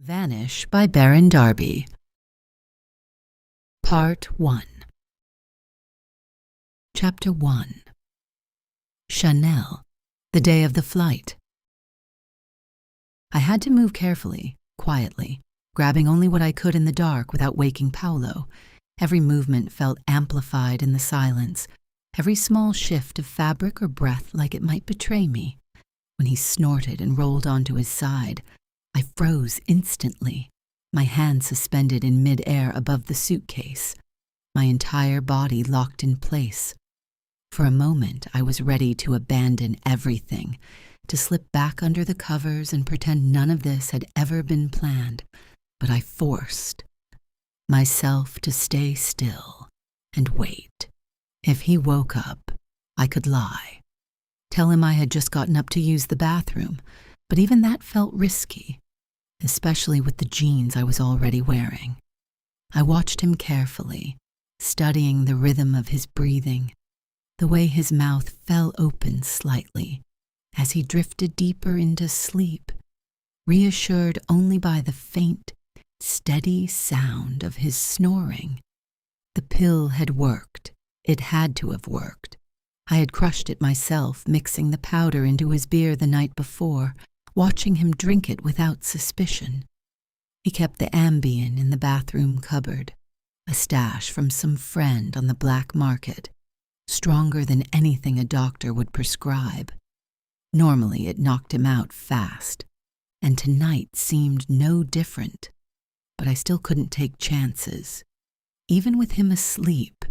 VANISH by Barron Darby. Part 1. Chapter 1. Chanelle, the day of the flight. I had to move carefully, quietly, grabbing only what I could in the dark without waking Paolo. Every movement felt amplified in the silence, every small shift of fabric or breath like it might betray me. When he snorted and rolled onto his side, I froze instantly, my hand suspended in mid-air above the suitcase, my entire body locked in place. For a moment, I was ready to abandon everything, to slip back under the covers and pretend none of this had ever been planned, but I forced myself to stay still and wait. If he woke up, I could lie. Tell him I had just gotten up to use the bathroom, but even that felt risky, especially with the jeans I was already wearing. I watched him carefully, studying the rhythm of his breathing, the way his mouth fell open slightly as he drifted deeper into sleep, reassured only by the faint, steady sound of his snoring. The pill had worked. It had to have worked. I had crushed it myself, mixing the powder into his beer the night before, watching him drink it without suspicion. He kept the Ambien in the bathroom cupboard, a stash from some friend on the black market, stronger than anything a doctor would prescribe. Normally it knocked him out fast, and tonight seemed no different, but I still couldn't take chances. Even with him asleep,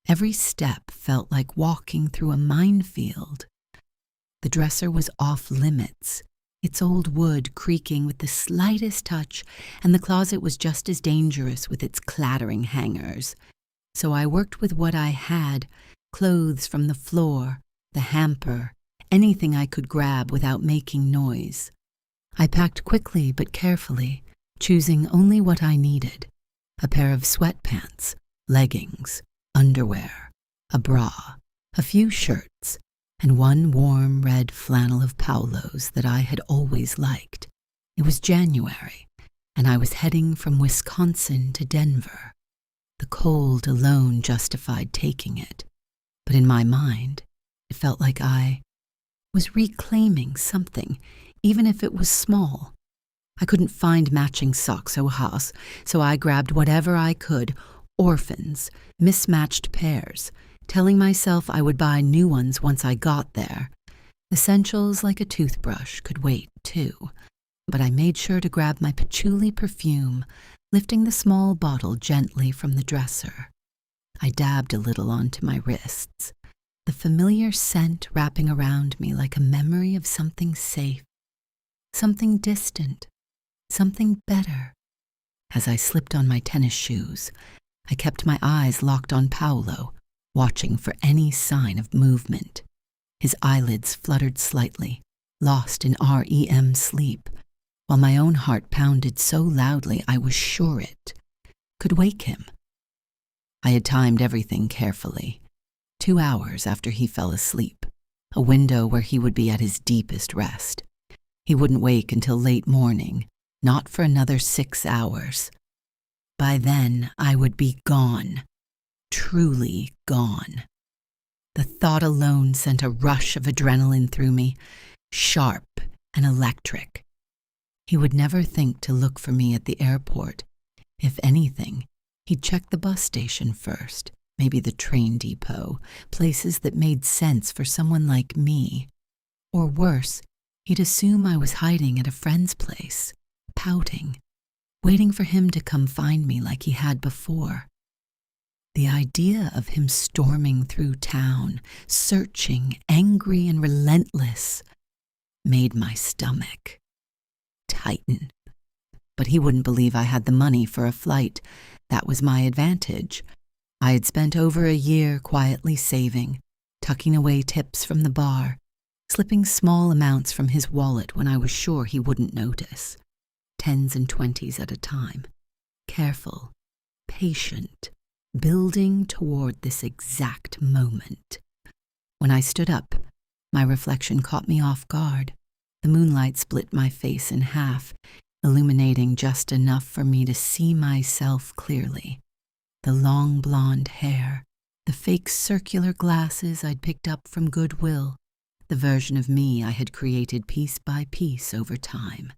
every step felt like walking through a minefield. The dresser was off limits, its old wood creaking with the slightest touch, and the closet was just as dangerous with its clattering hangers. So I worked with what I had, clothes from the floor, the hamper, anything I could grab without making noise. I packed quickly but carefully, choosing only what I needed: a pair of sweatpants, leggings, underwear, a bra, a few shirts, and one warm red flannel of Paolo's that I had always liked. It was January, and I was heading from Wisconsin to Denver. The cold alone justified taking it, but in my mind, it felt like I was reclaiming something, even if it was small. I couldn't find matching socks au has, so I grabbed whatever I could: orphans, mismatched pairs, telling myself I would buy new ones once I got there. Essentials like a toothbrush could wait, too, but I made sure to grab my patchouli perfume, lifting the small bottle gently from the dresser. I dabbed a little onto my wrists, the familiar scent wrapping around me like a memory of something safe, something distant, something better. As I slipped on my tennis shoes, I kept my eyes locked on Paolo, watching for any sign of movement. His eyelids fluttered slightly, lost in REM sleep, while my own heart pounded so loudly I was sure it could wake him. I had timed everything carefully. 2 hours after he fell asleep, a window where he would be at his deepest rest. He wouldn't wake until late morning, not for another 6 hours. By then, I would be gone. Truly gone. The thought alone sent a rush of adrenaline through me, sharp and electric. He would never think to look for me at the airport. If anything, he'd check the bus station first, maybe the train depot, places that made sense for someone like me. Or worse, he'd assume I was hiding at a friend's place, pouting, waiting for him to come find me like he had before. The idea of him storming through town, searching, angry and relentless, made my stomach tighten. But he wouldn't believe I had the money for a flight. That was my advantage. I had spent over a year quietly saving, tucking away tips from the bar, slipping small amounts from his wallet when I was sure he wouldn't notice. 10s and 20s at a time. Careful, patient, building toward this exact moment. When I stood up, my reflection caught me off guard. The moonlight split my face in half, illuminating just enough for me to see myself clearly. The long blonde hair, the fake circular glasses I'd picked up from Goodwill, the version of me I had created piece by piece over time.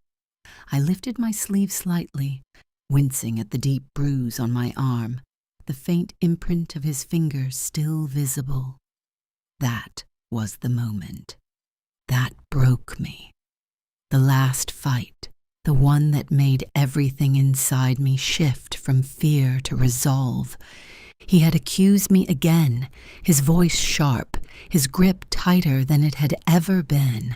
I lifted my sleeve slightly, wincing at the deep bruise on my arm, the faint imprint of his fingers still visible. That was the moment. That broke me. The last fight, the one that made everything inside me shift from fear to resolve. He had accused me again, his voice sharp, his grip tighter than it had ever been.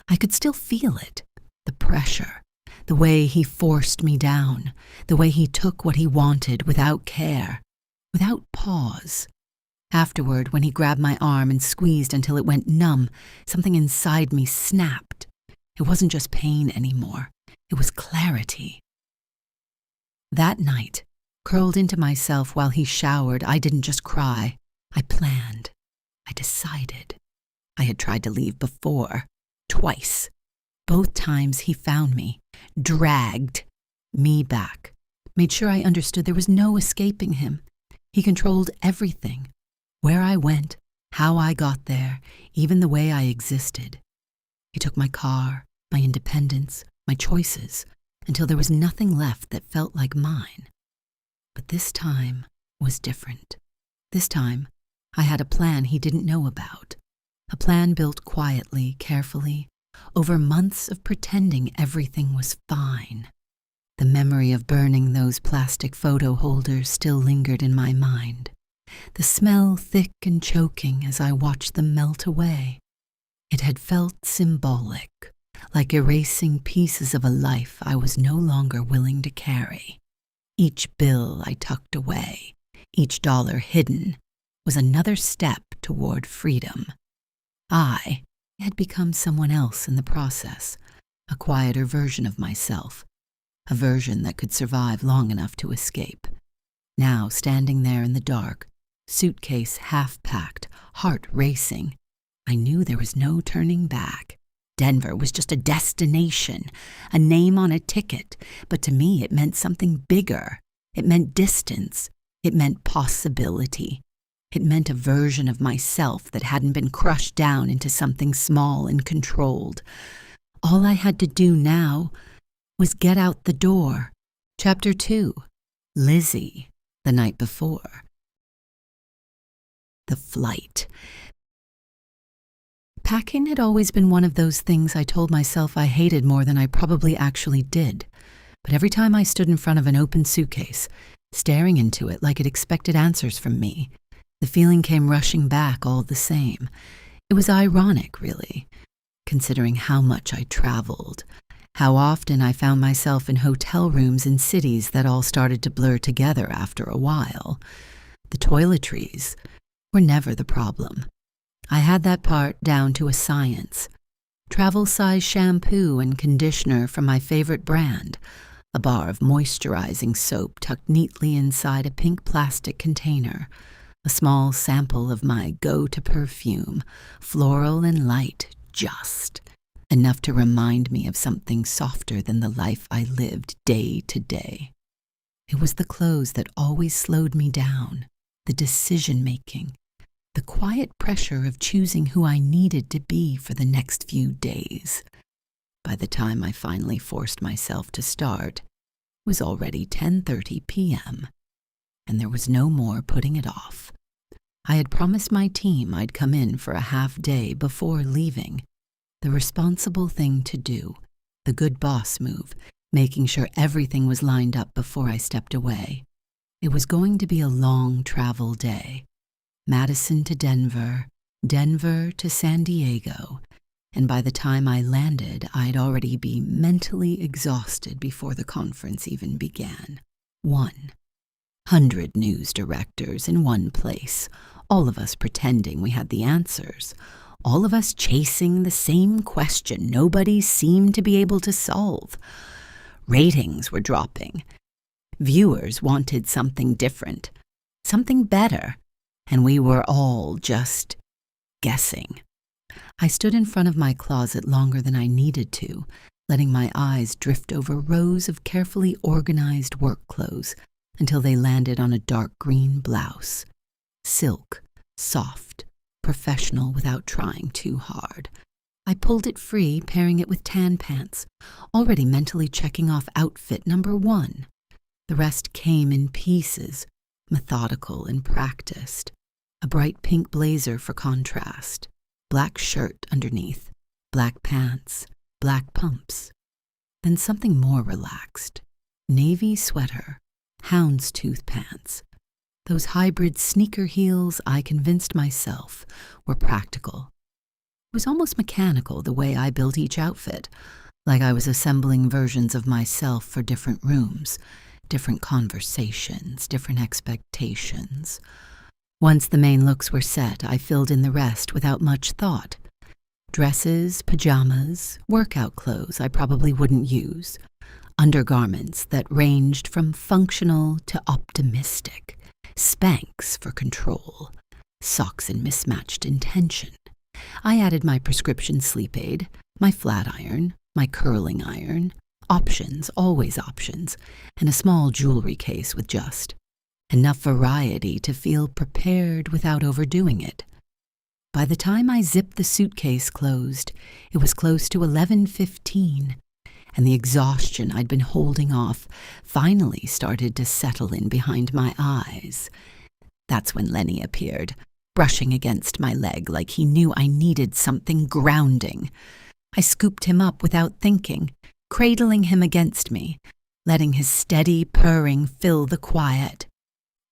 I could still feel it, the pressure, the way he forced me down, the way he took what he wanted without care, without pause. Afterward, when he grabbed my arm and squeezed until it went numb, something inside me snapped. It wasn't just pain anymore. It was clarity. That night, curled into myself while he showered, I didn't just cry. I planned. I decided. I had tried to leave before, twice. Both times he found me, dragged me back, made sure I understood there was no escaping him. He controlled everything. Where I went, how I got there, even the way I existed. He took my car, my independence, my choices, until there was nothing left that felt like mine. But this time was different. This time, I had a plan he didn't know about. A plan built quietly, carefully, over months of pretending everything was fine. The memory of burning those plastic photo holders still lingered in my mind. The smell thick and choking as I watched them melt away. It had felt symbolic, like erasing pieces of a life I was no longer willing to carry. Each bill I tucked away, each dollar hidden, was another step toward freedom. I had become someone else in the process, a quieter version of myself, a version that could survive long enough to escape. Now, standing there in the dark, suitcase half-packed, heart racing, I knew there was no turning back. Denver was just a destination, a name on a ticket, but to me it meant something bigger. It meant distance. It meant possibility. It meant a version of myself that hadn't been crushed down into something small and controlled. All I had to do now was get out the door. Chapter 2. Lizzie, the night before. The flight. Packing had always been one of those things I told myself I hated more than I probably actually did. But every time I stood in front of an open suitcase, staring into it like it expected answers from me, the feeling came rushing back all the same. It was ironic, really, considering how much I traveled, how often I found myself in hotel rooms in cities that all started to blur together after a while. The toiletries were never the problem. I had that part down to a science. Travel-size shampoo and conditioner from my favorite brand, a bar of moisturizing soap tucked neatly inside a pink plastic container, a small sample of my go-to perfume, floral and light, just enough to remind me of something softer than the life I lived day to day. It was the clothes that always slowed me down, the decision-making, the quiet pressure of choosing who I needed to be for the next few days. By the time I finally forced myself to start, it was already 10:30 p.m., and there was no more putting it off. I had promised my team I'd come in for a half day before leaving. The responsible thing to do, the good boss move, making sure everything was lined up before I stepped away. It was going to be a long travel day. Madison to Denver, Denver to San Diego, and by the time I landed, I'd already be mentally exhausted before the conference even began. 100 news directors in one place, all of us pretending we had the answers, all of us chasing the same question nobody seemed to be able to solve. Ratings were dropping. Viewers wanted something different, something better, and we were all just guessing. I stood in front of my closet longer than I needed to, letting my eyes drift over rows of carefully organized work clothes until they landed on a dark green blouse. Silk, soft, professional without trying too hard. I pulled it free, pairing it with tan pants, already mentally checking off outfit number 1. The rest came in pieces, methodical and practiced. A bright pink blazer for contrast, black shirt underneath, black pants, black pumps. Then something more relaxed. Navy sweater, houndstooth pants. Those hybrid sneaker heels I convinced myself were practical. It was almost mechanical the way I built each outfit, like I was assembling versions of myself for different rooms, different conversations, different expectations. Once the main looks were set, I filled in the rest without much thought. Dresses, pajamas, workout clothes I probably wouldn't use, undergarments that ranged from functional to optimistic, Spanx for control, socks in mismatched intention. I added my prescription sleep aid, my flat iron, my curling iron, options, always options, and a small jewelry case with just enough variety to feel prepared without overdoing it. By the time I zipped the suitcase closed, it was close to 11:15, and the exhaustion I'd been holding off finally started to settle in behind my eyes. That's when Lenny appeared, brushing against my leg like he knew I needed something grounding. I scooped him up without thinking, cradling him against me, letting his steady purring fill the quiet.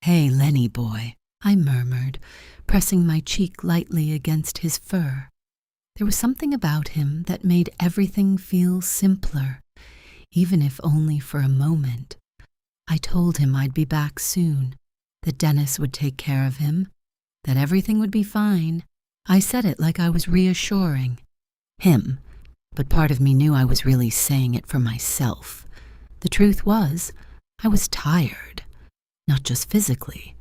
"Hey, Lenny boy," I murmured, pressing my cheek lightly against his fur. There was something about him that made everything feel simpler, even if only for a moment. I told him I'd be back soon, that Dennis would take care of him, that everything would be fine. I said it like I was reassuring him, but part of me knew I was really saying it for myself. The truth was, I was tired, not just physically,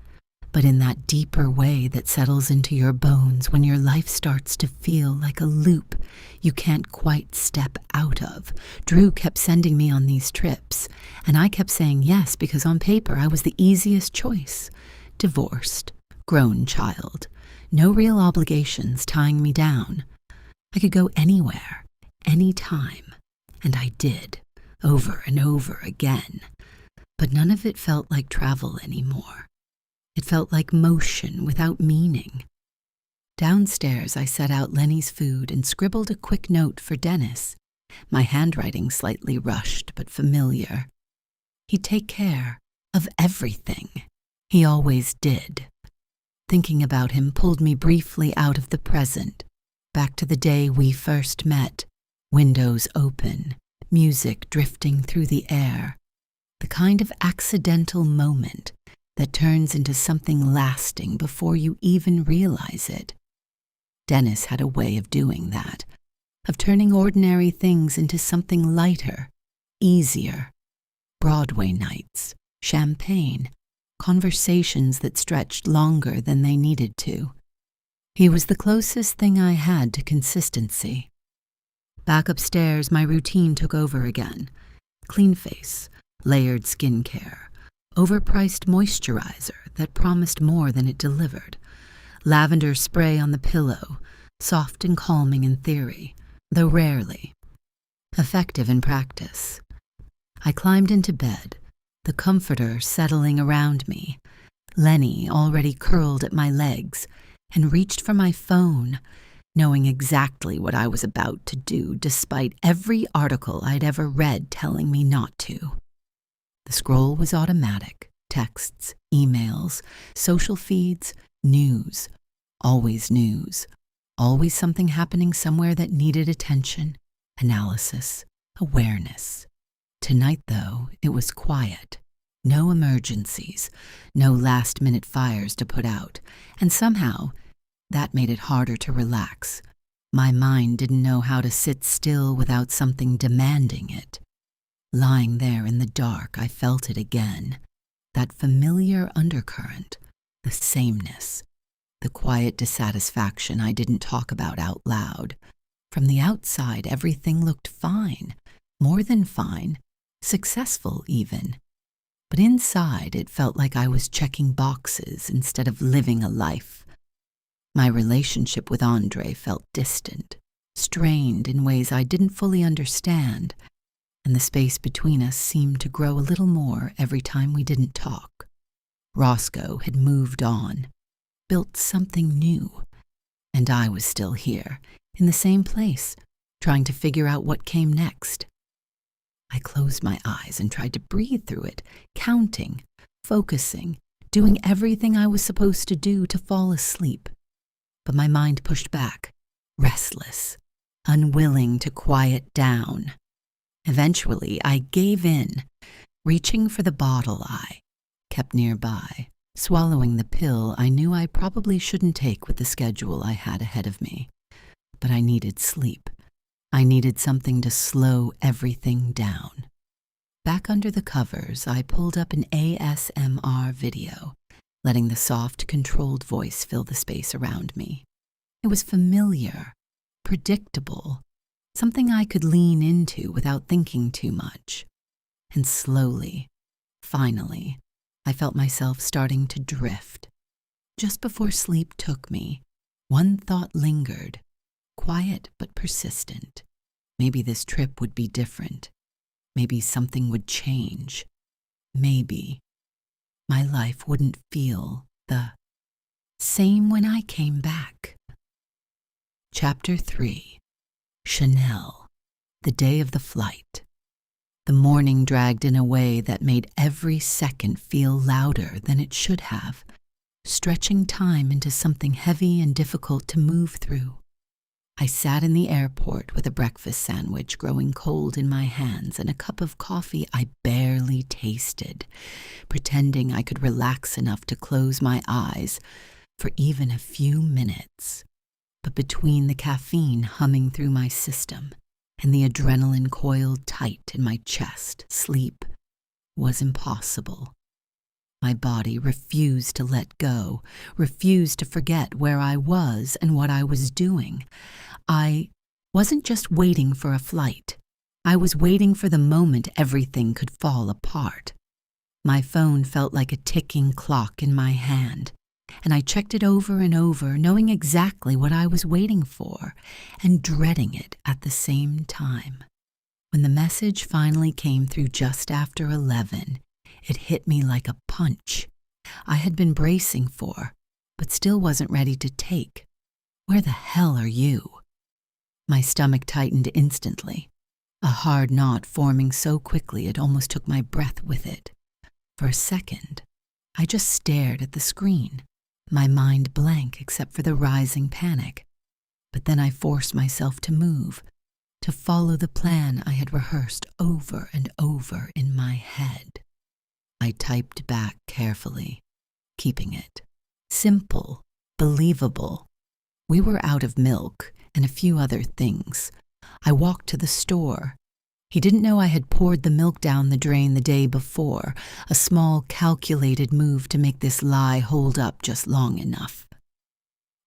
but in that deeper way that settles into your bones when your life starts to feel like a loop you can't quite step out of. Drew kept sending me on these trips, and I kept saying yes because on paper I was the easiest choice. Divorced, grown child, no real obligations tying me down. I could go anywhere, anytime, and I did, over and over again. But none of it felt like travel anymore. It felt like motion without meaning. Downstairs, I set out Lenny's food and scribbled a quick note for Dennis, my handwriting slightly rushed but familiar. He'd take care of everything. He always did. Thinking about him pulled me briefly out of the present, back to the day we first met, windows open, music drifting through the air, the kind of accidental moment that turns into something lasting before you even realize it. Dennis had a way of doing that, of turning ordinary things into something lighter, easier. Broadway nights, champagne, conversations that stretched longer than they needed to. He was the closest thing I had to consistency. Back upstairs, my routine took over again. Clean face, layered skincare, overpriced moisturizer that promised more than it delivered, lavender spray on the pillow, soft and calming in theory, though rarely effective in practice. I climbed into bed, the comforter settling around me, Lenny already curled at my legs, and reached for my phone, knowing exactly what I was about to do despite every article I'd ever read telling me not to. The scroll was automatic, texts, emails, social feeds, news, always something happening somewhere that needed attention, analysis, awareness. Tonight, though, it was quiet. No emergencies, no last-minute fires to put out, and somehow that made it harder to relax. My mind didn't know how to sit still without something demanding it. Lying there in the dark, I felt it again. That familiar undercurrent, the sameness, the quiet dissatisfaction I didn't talk about out loud. From the outside, everything looked fine. more than fine, successful even. But inside it felt like I was checking boxes instead of living a life. My relationship with Andre felt distant, strained in ways I didn't fully understand, and the space between us seemed to grow a little more every time we didn't talk. Roscoe had moved on, built something new, and I was still here, in the same place, trying to figure out what came next. I closed my eyes and tried to breathe through it, counting, focusing, doing everything I was supposed to do to fall asleep. But my mind pushed back, restless, unwilling to quiet down. Eventually, I gave in, reaching for the bottle I kept nearby, swallowing the pill I knew I probably shouldn't take with the schedule I had ahead of me. But I needed sleep. I needed something to slow everything down. Back under the covers, I pulled up an ASMR video, letting the soft, controlled voice fill the space around me. It was familiar, predictable, something I could lean into without thinking too much. And slowly, finally, I felt myself starting to drift. Just before sleep took me, one thought lingered, quiet but persistent. Maybe this trip would be different. Maybe something would change. Maybe my life wouldn't feel the same when I came back. Chapter 3. Chanelle, the day of the flight. The morning dragged in a way that made every second feel louder than it should have, stretching time into something heavy and difficult to move through. I sat in the airport with a breakfast sandwich growing cold in my hands and a cup of coffee I barely tasted, pretending I could relax enough to close my eyes for even a few minutes. But between the caffeine humming through my system and the adrenaline coiled tight in my chest, sleep was impossible. My body refused to let go, refused to forget where I was and what I was doing. I wasn't just waiting for a flight. I was waiting for the moment everything could fall apart. My phone felt like a ticking clock in my hand, and I checked it over and over, knowing exactly what I was waiting for and dreading it at the same time. When the message finally came through just after 11, it hit me like a punch I had been bracing for, but still wasn't ready to take. Where the hell are you? My stomach tightened instantly, a hard knot forming so quickly it almost took my breath with it. For a second, I just stared at the screen, my mind blank except for the rising panic. But then I forced myself to move, to follow the plan I had rehearsed over and over in my head. I typed back carefully, keeping it simple, believable. We were out of milk and a few other things. I walked to the store. He didn't know I had poured the milk down the drain the day before, a small, calculated move to make this lie hold up just long enough.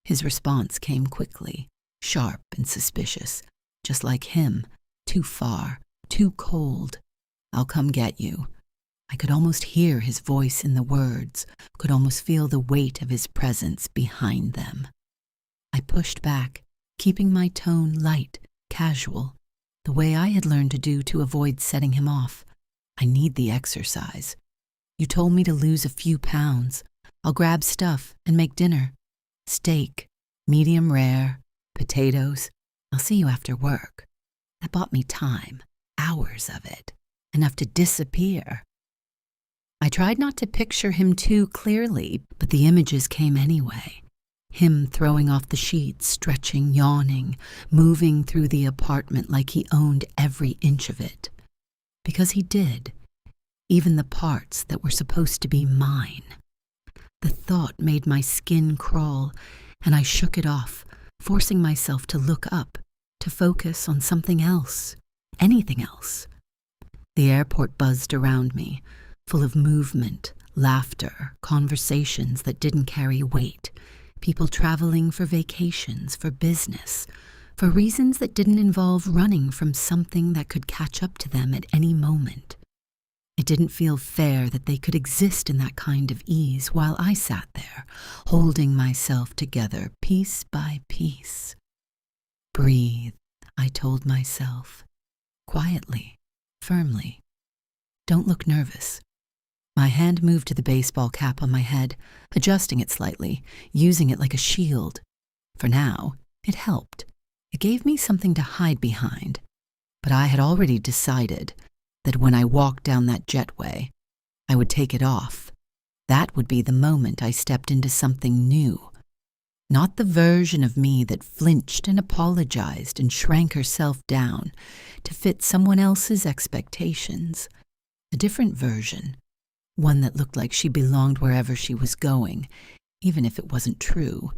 His response came quickly, sharp and suspicious, just like him, too far, too cold. I'll come get you. I could almost hear his voice in the words, could almost feel the weight of his presence behind them. I pushed back, keeping my tone light, casual, the way I had learned to do to avoid setting him off. I need the exercise. You told me to lose a few pounds. I'll grab stuff and make dinner. Steak, medium rare, potatoes. I'll see you after work. That bought me time, hours of it, enough to disappear. I tried not to picture him too clearly, but the images came anyway. Him throwing off the sheets, stretching, yawning, moving through the apartment like he owned every inch of it. Because he did, even the parts that were supposed to be mine. The thought made my skin crawl, and I shook it off, forcing myself to look up, to focus on something else, anything else. The airport buzzed around me, full of movement, laughter, conversations that didn't carry weight, people traveling for vacations, for business, for reasons that didn't involve running from something that could catch up to them at any moment. It didn't feel fair that they could exist in that kind of ease while I sat there, holding myself together piece by piece. Breathe, I told myself, quietly, firmly. Don't look nervous. My hand moved to the baseball cap on my head, adjusting it slightly, using it like a shield. For now, it helped. It gave me something to hide behind. But I had already decided that when I walked down that jetway, I would take it off. That would be the moment I stepped into something new. Not the version of me that flinched and apologized and shrank herself down to fit someone else's expectations. A different version. One that looked like she belonged wherever she was going, even if it wasn't true.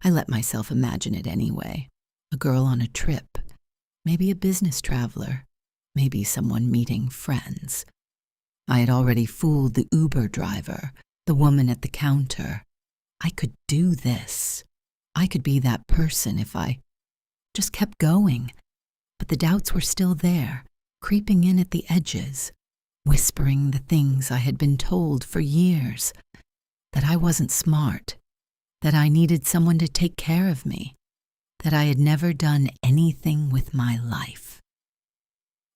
I let myself imagine it anyway. A girl on a trip, maybe a business traveler, maybe someone meeting friends. I had already fooled the Uber driver, the woman at the counter. I could do this. I could be that person if I just kept going. But the doubts were still there, creeping in at the edges, whispering the things I had been told for years, that I wasn't smart, that I needed someone to take care of me, that I had never done anything with my life.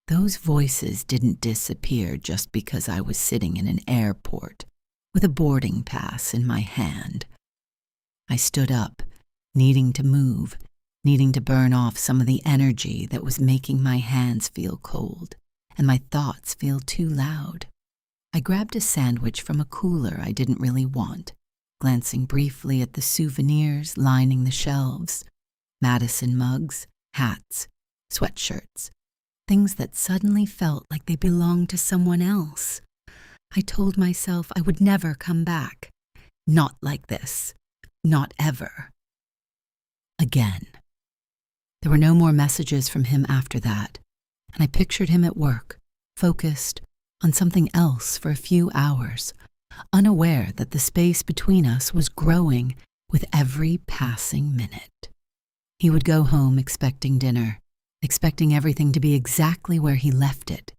Those voices didn't disappear just because I was sitting in an airport with a boarding pass in my hand. I stood up, needing to move, needing to burn off some of the energy that was making my hands feel cold and my thoughts feel too loud. I grabbed a sandwich from a cooler I didn't really want, glancing briefly at the souvenirs lining the shelves. Madison mugs, hats, sweatshirts, things that suddenly felt like they belonged to someone else. I told myself I would never come back. Not like this. Not ever. Again. There were no more messages from him after that, and I pictured him at work, focused on something else for a few hours, unaware that the space between us was growing with every passing minute. He would go home expecting dinner, expecting everything to be exactly where he left it.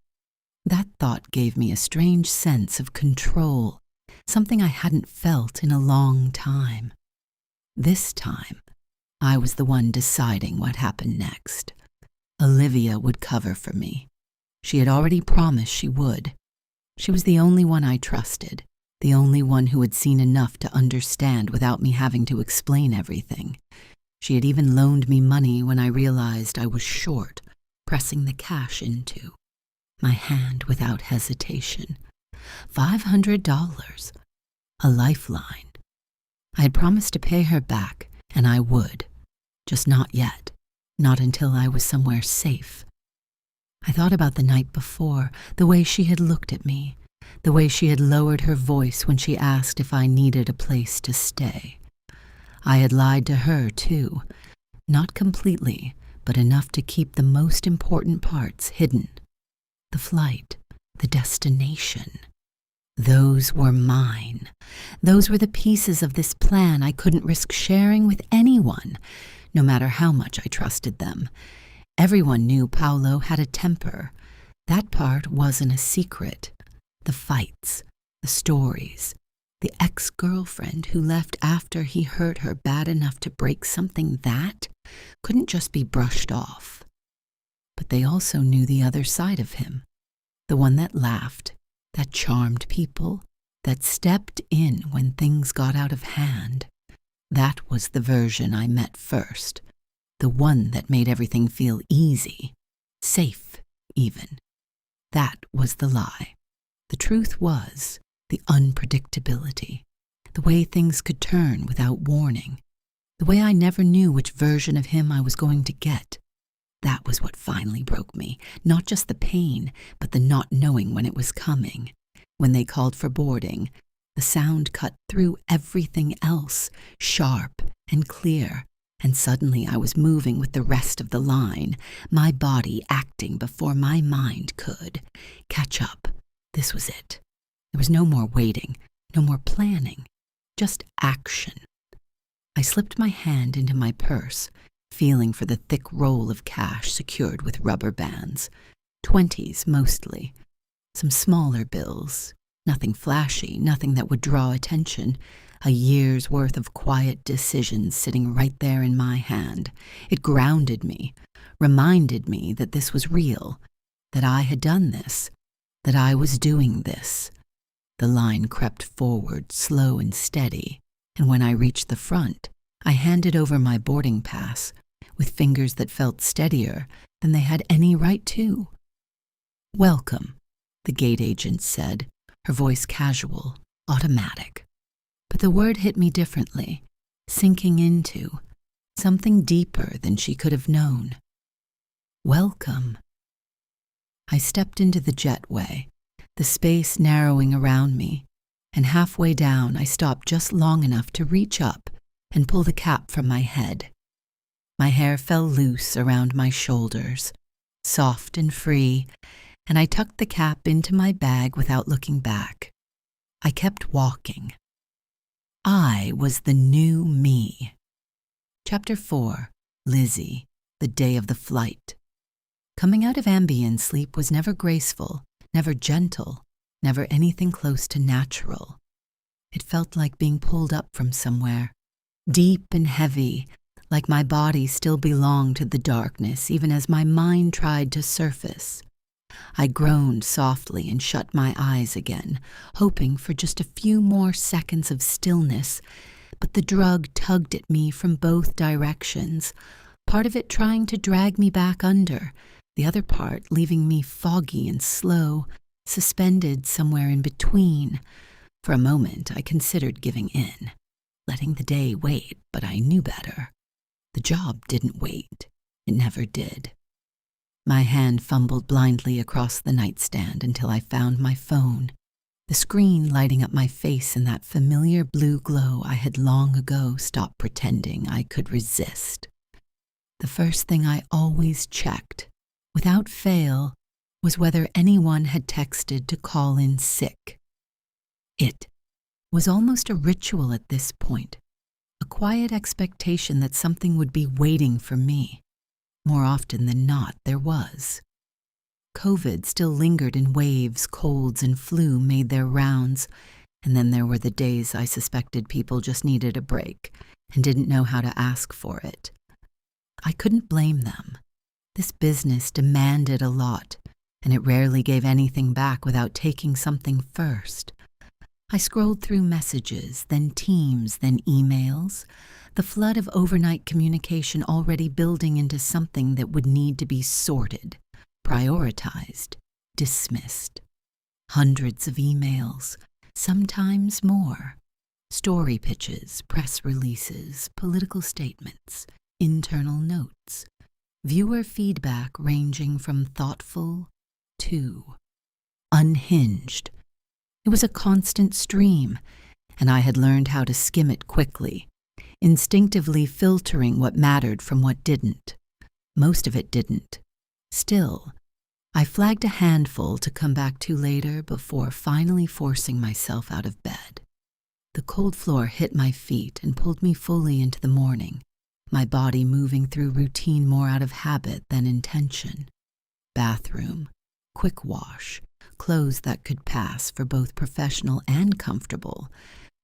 That thought gave me a strange sense of control, something I hadn't felt in a long time. This time, I was the one deciding what happened next. Olivia would cover for me. She had already promised she would. She was the only one I trusted, the only one who had seen enough to understand without me having to explain everything. She had even loaned me money when I realized I was short, pressing the cash into my hand without hesitation. $500. A lifeline. I had promised to pay her back, and I would. Just not yet. Not until I was somewhere safe. I thought about the night before, the way she had looked at me, the way she had lowered her voice when she asked if I needed a place to stay. I had lied to her, too. Not completely, but enough to keep the most important parts hidden. The flight, the destination. Those were mine. Those were the pieces of this plan I couldn't risk sharing with anyone, no matter how much I trusted them. Everyone knew Paolo had a temper. That part wasn't a secret. The fights, the stories, the ex-girlfriend who left after he hurt her bad enough to break something that couldn't just be brushed off. But they also knew the other side of him, the one that laughed, that charmed people, that stepped in when things got out of hand. That was the version I met first, the one that made everything feel easy, safe even. That was the lie. The truth was the unpredictability, the way things could turn without warning, the way I never knew which version of him I was going to get. That was what finally broke me, not just the pain, but the not knowing when it was coming. When they called for boarding, the sound cut through everything else, sharp and clear, and suddenly I was moving with the rest of the line, my body acting before my mind could. Catch up. This was it. There was no more waiting, no more planning, just action. I slipped my hand into my purse, feeling for the thick roll of cash secured with rubber bands, 20s mostly, some smaller bills, nothing flashy, nothing that would draw attention, a year's worth of quiet decisions sitting right there in my hand. It grounded me, reminded me that this was real, that I had done this, that I was doing this. The line crept forward, slow and steady, and when I reached the front, I handed over my boarding pass with fingers that felt steadier than they had any right to. "Welcome," the gate agent said, her voice casual, automatic. But the word hit me differently, sinking into something deeper than she could have known. Welcome. I stepped into the jetway, the space narrowing around me, and halfway down I stopped just long enough to reach up and pull the cap from my head. My hair fell loose around my shoulders, soft and free, and I tucked the cap into my bag without looking back. I kept walking. I was the new me. Chapter 4, Lizzie, the day of the flight. Coming out of Ambien sleep was never graceful, never gentle, never anything close to natural. It felt like being pulled up from somewhere, deep and heavy, like my body still belonged to the darkness even as my mind tried to surface. I groaned softly and shut my eyes again, hoping for just a few more seconds of stillness, but the drug tugged at me from both directions, part of it trying to drag me back under, the other part leaving me foggy and slow, suspended somewhere in between. For a moment I considered giving in, letting the day wait, but I knew better. The job didn't wait. It never did. My hand fumbled blindly across the nightstand until I found my phone, the screen lighting up my face in that familiar blue glow I had long ago stopped pretending I could resist. The first thing I always checked, without fail, was whether anyone had texted to call in sick. It was almost a ritual at this point, a quiet expectation that something would be waiting for me. More often than not, there was. COVID still lingered in waves, colds and flu made their rounds, and then there were the days I suspected people just needed a break and didn't know how to ask for it. I couldn't blame them. This business demanded a lot, and it rarely gave anything back without taking something first. I scrolled through messages, then Teams, then emails, the flood of overnight communication already building into something that would need to be sorted, prioritized, dismissed. Hundreds of emails, sometimes more. Story pitches, press releases, political statements, internal notes, viewer feedback ranging from thoughtful to unhinged. It was a constant stream, and I had learned how to skim it quickly, instinctively filtering what mattered from what didn't. Most of it didn't. Still, I flagged a handful to come back to later before finally forcing myself out of bed. The cold floor hit my feet and pulled me fully into the morning, my body moving through routine more out of habit than intention. Bathroom, quick wash, clothes that could pass for both professional and comfortable,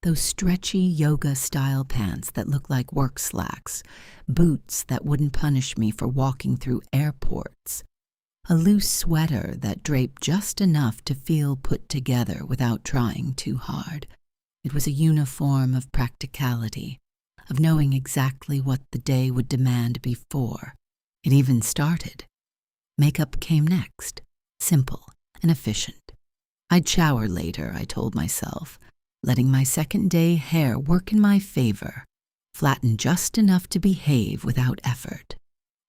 those stretchy yoga-style pants that look like work slacks, boots that wouldn't punish me for walking through airports, a loose sweater that draped just enough to feel put together without trying too hard. It was a uniform of practicality, of knowing exactly what the day would demand before it even started. Makeup came next, simple and efficient. I'd shower later, I told myself, letting my second-day hair work in my favor, flatten just enough to behave without effort.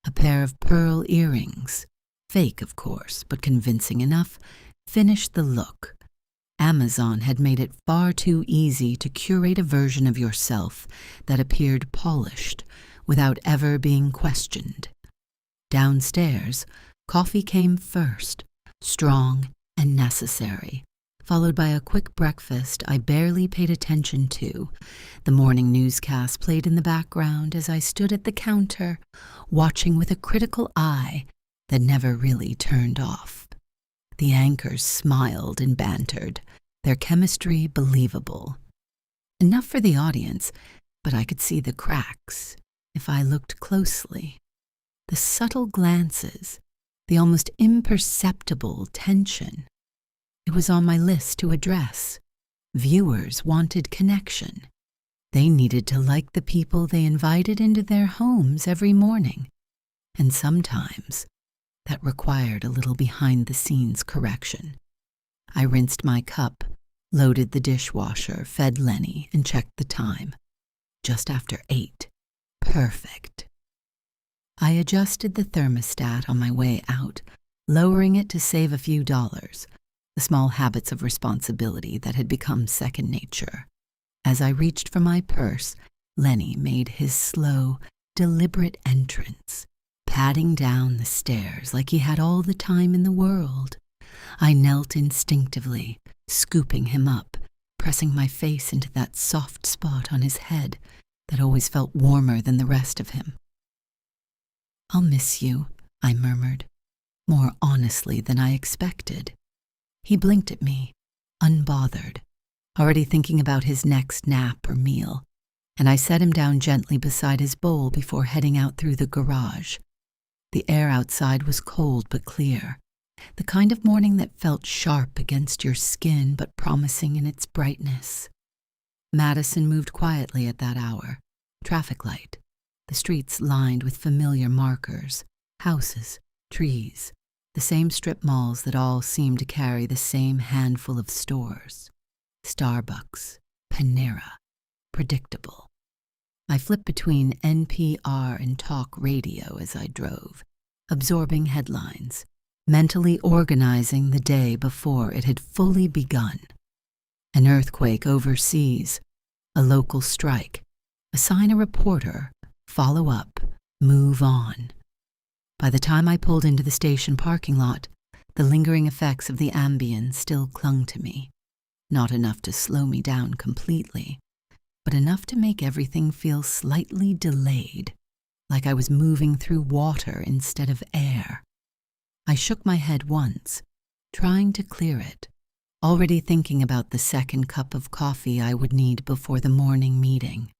A pair of pearl earrings, fake of course, but convincing enough, finished the look. Amazon had made it far too easy to curate a version of yourself that appeared polished without ever being questioned. Downstairs, coffee came first, strong and necessary, followed by a quick breakfast I barely paid attention to. The morning newscast played in the background as I stood at the counter, watching with a critical eye that never really turned off. The anchors smiled and bantered, their chemistry believable. Enough for the audience, but I could see the cracks if I looked closely. The subtle glances, the almost imperceptible tension. It was on my list to address. Viewers wanted connection. They needed to like the people they invited into their homes every morning. And sometimes that required a little behind-the-scenes correction. I rinsed my cup, loaded the dishwasher, fed Lenny, and checked the time. Just after 8. Perfect. I adjusted the thermostat on my way out, lowering it to save a few dollars, the small habits of responsibility that had become second nature. As I reached for my purse, Lenny made his slow, deliberate entrance, padding down the stairs like he had all the time in the world. I knelt instinctively, scooping him up, pressing my face into that soft spot on his head that always felt warmer than the rest of him. "I'll miss you," I murmured, more honestly than I expected. He blinked at me, unbothered, already thinking about his next nap or meal, and I set him down gently beside his bowl before heading out through the garage. The air outside was cold but clear, the kind of morning that felt sharp against your skin but promising in its brightness. Madison moved quietly at that hour. Traffic light, the streets lined with familiar markers, houses, trees, the same strip malls that all seemed to carry the same handful of stores. Starbucks, Panera, predictable. I flipped between NPR and talk radio as I drove, absorbing headlines, mentally organizing the day before it had fully begun. An earthquake overseas, a local strike, assign a reporter, follow up, move on. By the time I pulled into the station parking lot, the lingering effects of the Ambien still clung to me. Not enough to slow me down completely, but enough to make everything feel slightly delayed, like I was moving through water instead of air. I shook my head once, trying to clear it, already thinking about the second cup of coffee I would need before the morning meeting.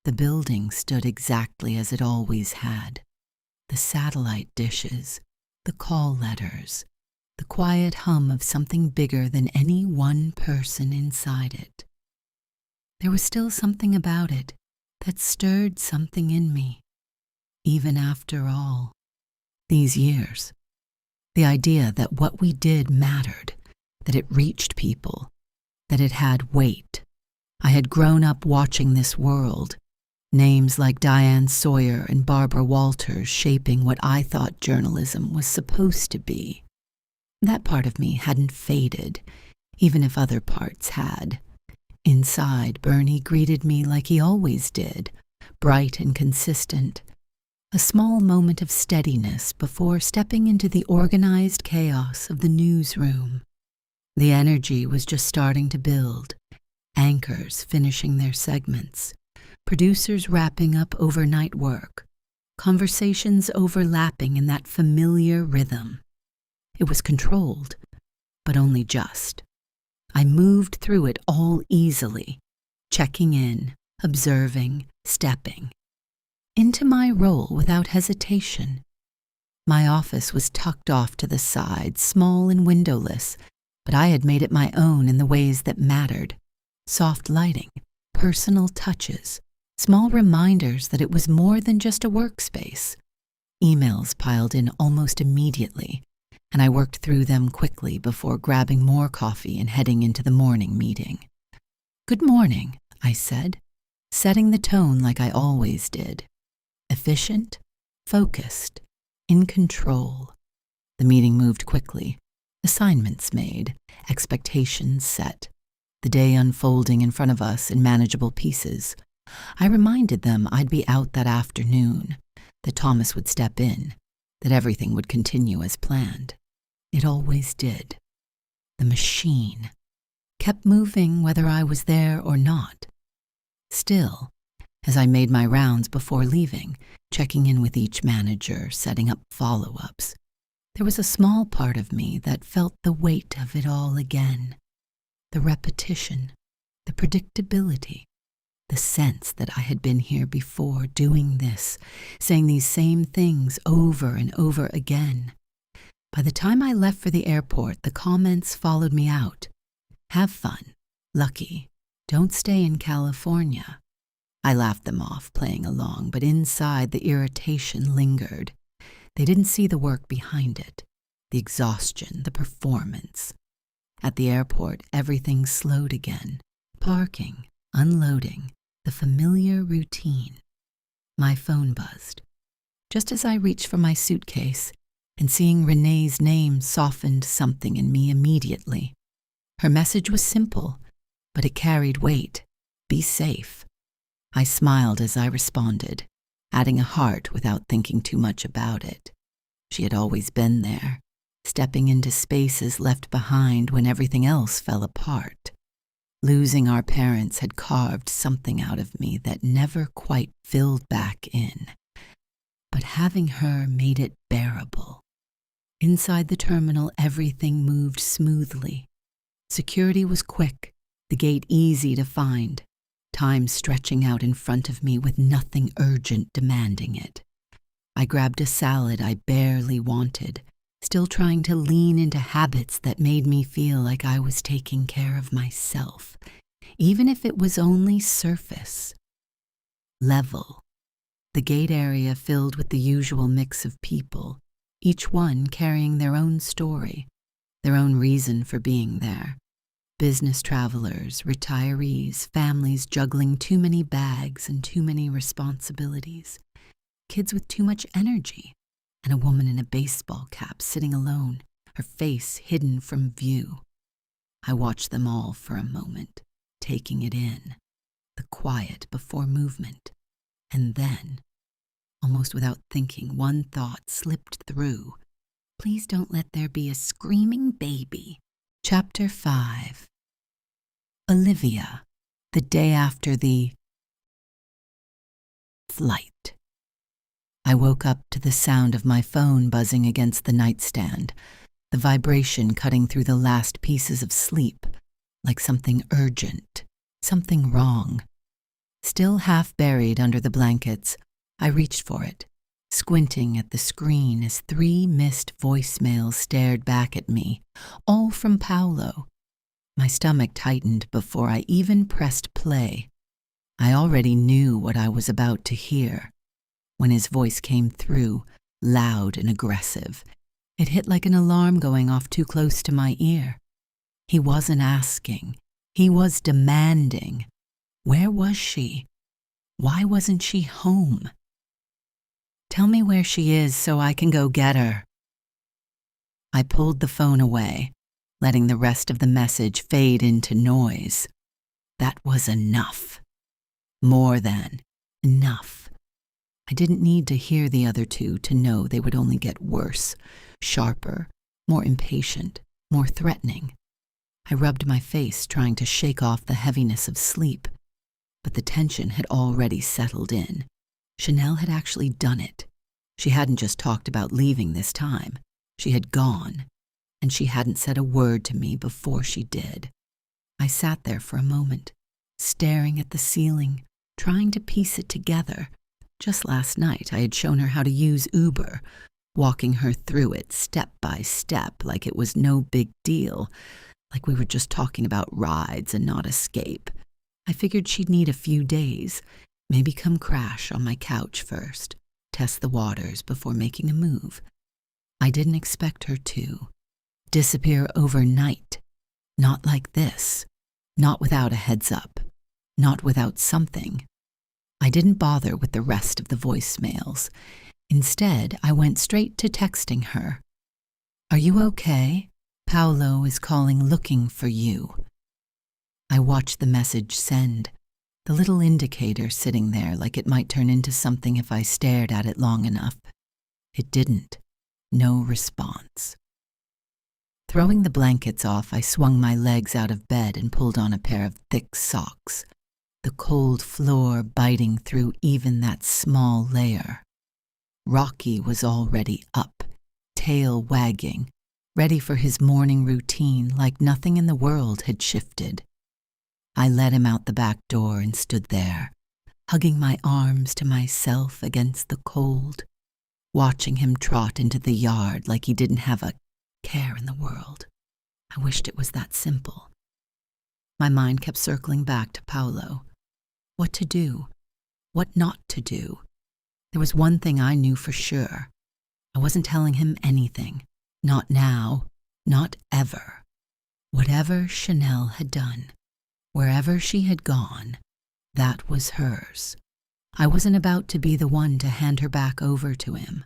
The building stood exactly as it always had. The satellite dishes, the call letters, the quiet hum of something bigger than any one person inside it. There was still something about it that stirred something in me, even after all these years. The idea that what we did mattered, that it reached people, that it had weight. I had grown up watching this world, names like Diane Sawyer and Barbara Walters shaping what I thought journalism was supposed to be. That part of me hadn't faded, even if other parts had. Inside, Bernie greeted me like he always did, bright and consistent. A small moment of steadiness before stepping into the organized chaos of the newsroom. The energy was just starting to build, anchors finishing their segments, producers wrapping up overnight work, conversations overlapping in that familiar rhythm. It was controlled, but only just. I moved through it all easily, checking in, observing, stepping into my role without hesitation. My office was tucked off to the side, small and windowless, but I had made it my own in the ways that mattered. Soft lighting, personal touches, small reminders that it was more than just a workspace. Emails piled in almost immediately, and I worked through them quickly before grabbing more coffee and heading into the morning meeting. "Good morning," I said, setting the tone like I always did. Efficient, focused, in control. The meeting moved quickly, assignments made, expectations set, the day unfolding in front of us in manageable pieces. I reminded them I'd be out that afternoon, that Thomas would step in, that everything would continue as planned. It always did. the machine, kept moving whether I was there or not. Still, as I made my rounds before leaving, checking in with each manager, setting up follow-ups, there was a small part of me that felt the weight of it all again. The repetition, the predictability, the sense that I had been here before doing this, saying these same things over and over again. By the time I left for the airport, the comments followed me out. Have fun. Lucky. Don't stay in California. I laughed them off, playing along, but inside the irritation lingered. They didn't see the work behind it, the exhaustion, the performance. At the airport, everything slowed again. Parking, unloading, the familiar routine. My phone buzzed. Just as I reached for my suitcase, and seeing Renee's name softened something in me immediately. Her message was simple, but it carried weight. Be safe. I smiled as I responded, adding a heart without thinking too much about it. She had always been there, stepping into spaces left behind when everything else fell apart. Losing our parents had carved something out of me that never quite filled back in. But having her made it bearable. Inside the terminal, everything moved smoothly. Security was quick, the gate easy to find, time stretching out in front of me with nothing urgent demanding it. I grabbed a salad I barely wanted, still trying to lean into habits that made me feel like I was taking care of myself, even if it was only surface. Level. The gate area filled with the usual mix of people, each one carrying their own story, their own reason for being there. Business travelers, retirees, families juggling too many bags and too many responsibilities, kids with too much energy, and a woman in a baseball cap sitting alone, her face hidden from view. I watched them all for a moment, taking it in, the quiet before movement, and then, almost without thinking, one thought slipped through. Please don't let there be a screaming baby. Chapter 5. Olivia, the day after the flight. I woke up to the sound of my phone buzzing against the nightstand, the vibration cutting through the last pieces of sleep, like something urgent, something wrong. Still half buried under the blankets, I reached for it, squinting at the screen as 3 missed voicemails stared back at me, all from Paolo. My stomach tightened before I even pressed play. I already knew what I was about to hear. When his voice came through, loud and aggressive, it hit like an alarm going off too close to my ear. He wasn't asking. He was demanding. Where was she? Why wasn't she home? Tell me where she is so I can go get her. I pulled the phone away, letting the rest of the message fade into noise. That was enough. More than enough. I didn't need to hear the other 2 to know they would only get worse, sharper, more impatient, more threatening. I rubbed my face, trying to shake off the heaviness of sleep, but the tension had already settled in. Chanelle had actually done it. She hadn't just talked about leaving this time. She had gone, and she hadn't said a word to me before she did. I sat there for a moment, staring at the ceiling, trying to piece it together. Just last night, I had shown her how to use Uber, walking her through it step by step like it was no big deal, like we were just talking about rides and not escape. I figured she'd need a few days, maybe come crash on my couch first, test the waters before making a move. I didn't expect her to disappear overnight. Not like this. Not without a heads up. Not without something. I didn't bother with the rest of the voicemails. Instead, I went straight to texting her. Are you okay? Paolo is calling looking for you. I watched the message send, the little indicator sitting there like it might turn into something if I stared at it long enough. It didn't. No response. Throwing the blankets off, I swung my legs out of bed and pulled on a pair of thick socks, the cold floor biting through even that small layer. Rocky was already up, tail wagging, ready for his morning routine like nothing in the world had shifted. I led him out the back door and stood there, hugging my arms to myself against the cold, watching him trot into the yard like he didn't have a care in the world. I wished it was that simple. My mind kept circling back to Paolo. What to do? What not to do? There was one thing I knew for sure. I wasn't telling him anything. Not now. Not ever. Whatever Chanelle had done, wherever she had gone, that was hers. I wasn't about to be the one to hand her back over to him.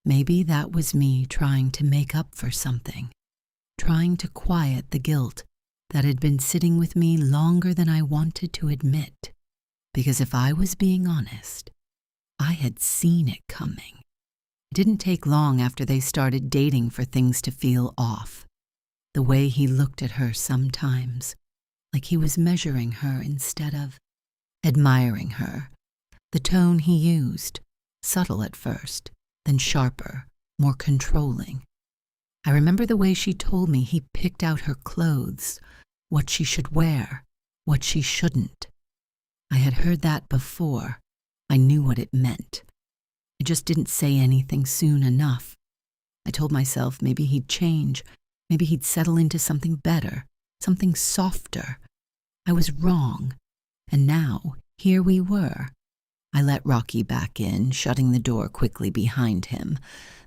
Maybe that was me trying to make up for something, trying to quiet the guilt that had been sitting with me longer than I wanted to admit. Because if I was being honest, I had seen it coming. It didn't take long after they started dating for things to feel off. The way he looked at her sometimes, like he was measuring her instead of admiring her. The tone he used, subtle at first, then sharper, more controlling. I remember the way she told me he picked out her clothes, what she should wear, what she shouldn't. I had heard that before. I knew what it meant. I just didn't say anything soon enough. I told myself maybe he'd change, maybe he'd settle into something better, something softer. I was wrong, and now here we were. I let Rocky back in, shutting the door quickly behind him,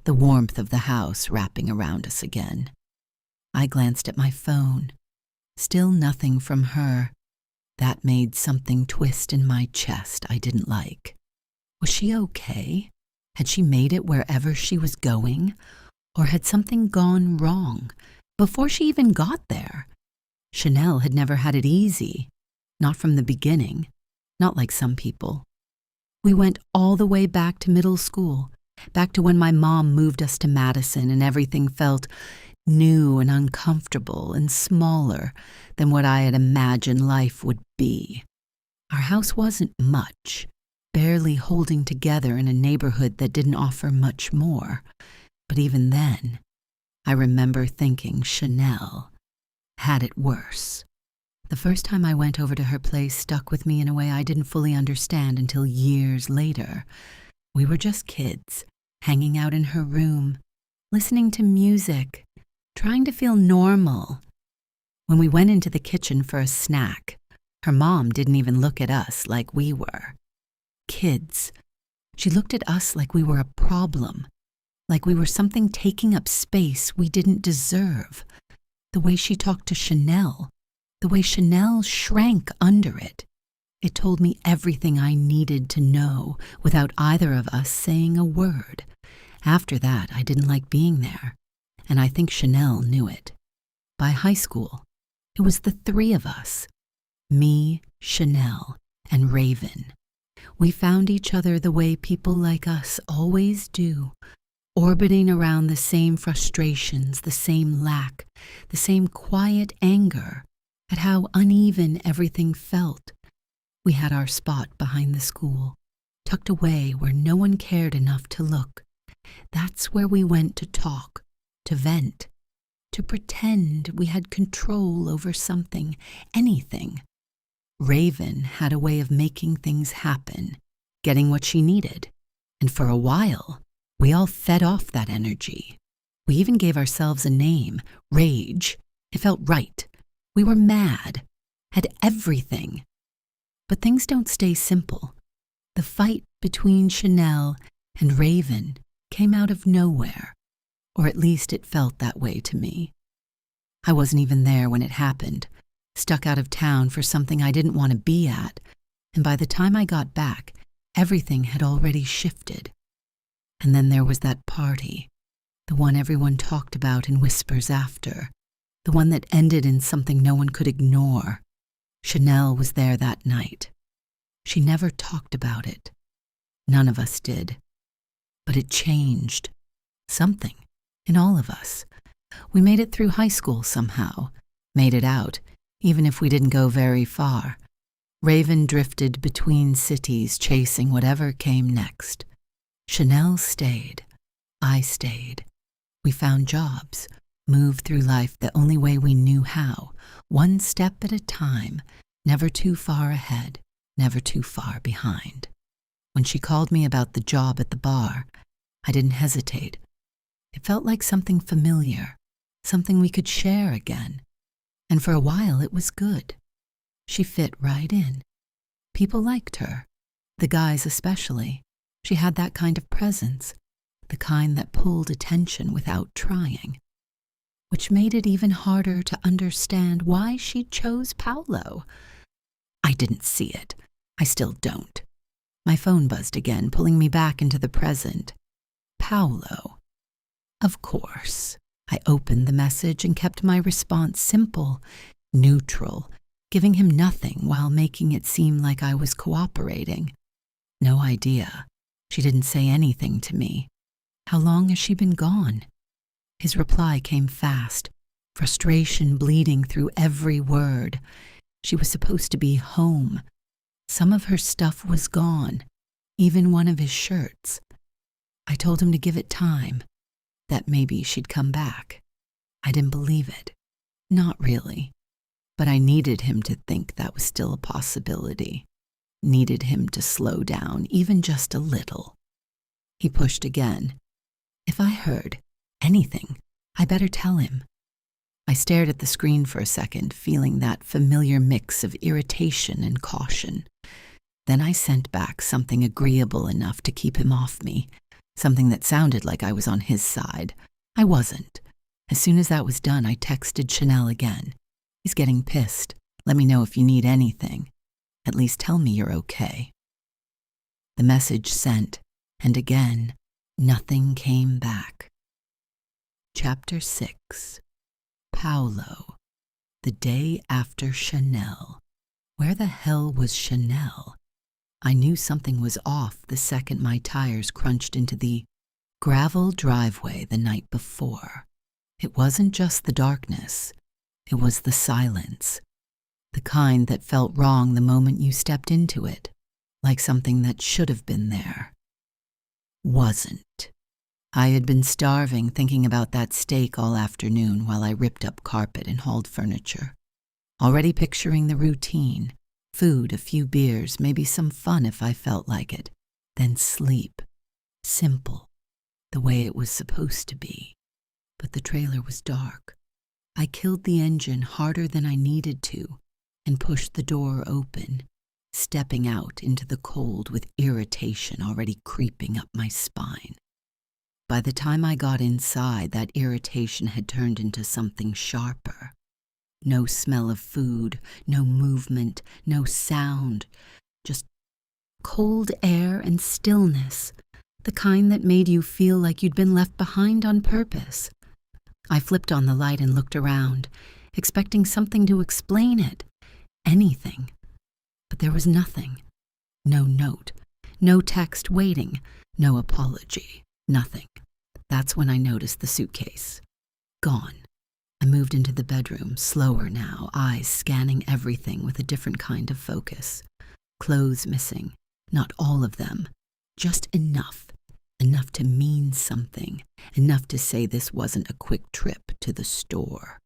the warmth of the house wrapping around us again. I glanced at my phone. Still nothing from her. That made something twist in my chest I didn't like. Was she okay? Had she made it wherever she was going? Or had something gone wrong before she even got there? Chanelle had never had it easy. Not from the beginning. Not like some people. We went all the way back to middle school, back to when my mom moved us to Madison and everything felt new and uncomfortable and smaller than what I had imagined life would be. Our house wasn't much, barely holding together in a neighborhood that didn't offer much more. But even then, I remember thinking Chanelle had it worse. The first time I went over to her place stuck with me in a way I didn't fully understand until years later. We were just kids, hanging out in her room, listening to music, trying to feel normal. When we went into the kitchen for a snack, her mom didn't even look at us like we were. Kids. She looked at us like we were a problem, like we were something taking up space we didn't deserve. The way she talked to Chanelle, the way Chanelle shrank under it. It told me everything I needed to know without either of us saying a word. After that, I didn't like being there, and I think Chanelle knew it. By high school, it was the three of us. Me, Chanelle, and Raven. We found each other the way people like us always do, orbiting around the same frustrations, the same lack, the same quiet anger at how uneven everything felt. We had our spot behind the school, tucked away where no one cared enough to look. That's where we went to talk, to vent, to pretend we had control over something, anything. Raven had a way of making things happen, getting what she needed, and for a while, we all fed off that energy. We even gave ourselves a name, Rage. It felt right. We were mad, had everything. But things don't stay simple. The fight between Chanelle and Raven came out of nowhere, or at least it felt that way to me. I wasn't even there when it happened, stuck out of town for something I didn't want to be at, and by the time I got back, everything had already shifted. And then there was that party, the one everyone talked about in whispers after, the one that ended in something no one could ignore. Chanelle was there that night. She never talked about it. None of us did. But it changed. Something in all of us. We made it through high school somehow, made it out, even if we didn't go very far. Raven drifted between cities, chasing whatever came next. Chanelle stayed. I stayed. We found jobs, moved through life the only way we knew how, one step at a time, never too far ahead, never too far behind. When she called me about the job at the bar, I didn't hesitate. It felt like something familiar, something we could share again. And for a while it was good. She fit right in. People liked her, the guys especially. She had that kind of presence, the kind that pulled attention without trying, which made it even harder to understand why she chose Paolo. I didn't see it. I still don't. My phone buzzed again, pulling me back into the present. Paolo. Of course. I opened the message and kept my response simple, neutral, giving him nothing while making it seem like I was cooperating. No idea. She didn't say anything to me. How long has she been gone? His reply came fast, frustration bleeding through every word. She was supposed to be home. Some of her stuff was gone, even one of his shirts. I told him to give it time, that maybe she'd come back. I didn't believe it. Not really. But I needed him to think that was still a possibility. Needed him to slow down, even just a little. He pushed again. If I heard anything, I better tell him. I stared at the screen for a second, feeling that familiar mix of irritation and caution. Then I sent back something agreeable enough to keep him off me, something that sounded like I was on his side. I wasn't. As soon as that was done, I texted Chanelle again. He's getting pissed. Let me know if you need anything. At least tell me you're okay. The message sent, and again, nothing came back. Chapter 6. Paolo. The day after Chanelle. Where the hell was Chanelle? I knew something was off the second my tires crunched into the gravel driveway the night before. It wasn't just the darkness. It was the silence. The kind that felt wrong the moment you stepped into it, like something that should have been there. Wasn't. I had been starving thinking about that steak all afternoon while I ripped up carpet and hauled furniture. Already picturing the routine. Food, a few beers, maybe some fun if I felt like it. Then sleep. Simple. The way it was supposed to be. But the trailer was dark. I killed the engine harder than I needed to and pushed the door open, stepping out into the cold with irritation already creeping up my spine. By the time I got inside, that irritation had turned into something sharper. No smell of food, no movement, no sound, just cold air and stillness, the kind that made you feel like you'd been left behind on purpose. I flipped on the light and looked around, expecting something to explain it, anything. But there was nothing. No note, no text waiting, no apology, nothing. That's when I noticed the suitcase. Gone. I moved into the bedroom, slower now, eyes scanning everything with a different kind of focus. Clothes missing, not all of them, just enough to mean something, enough to say this wasn't a quick trip to the store.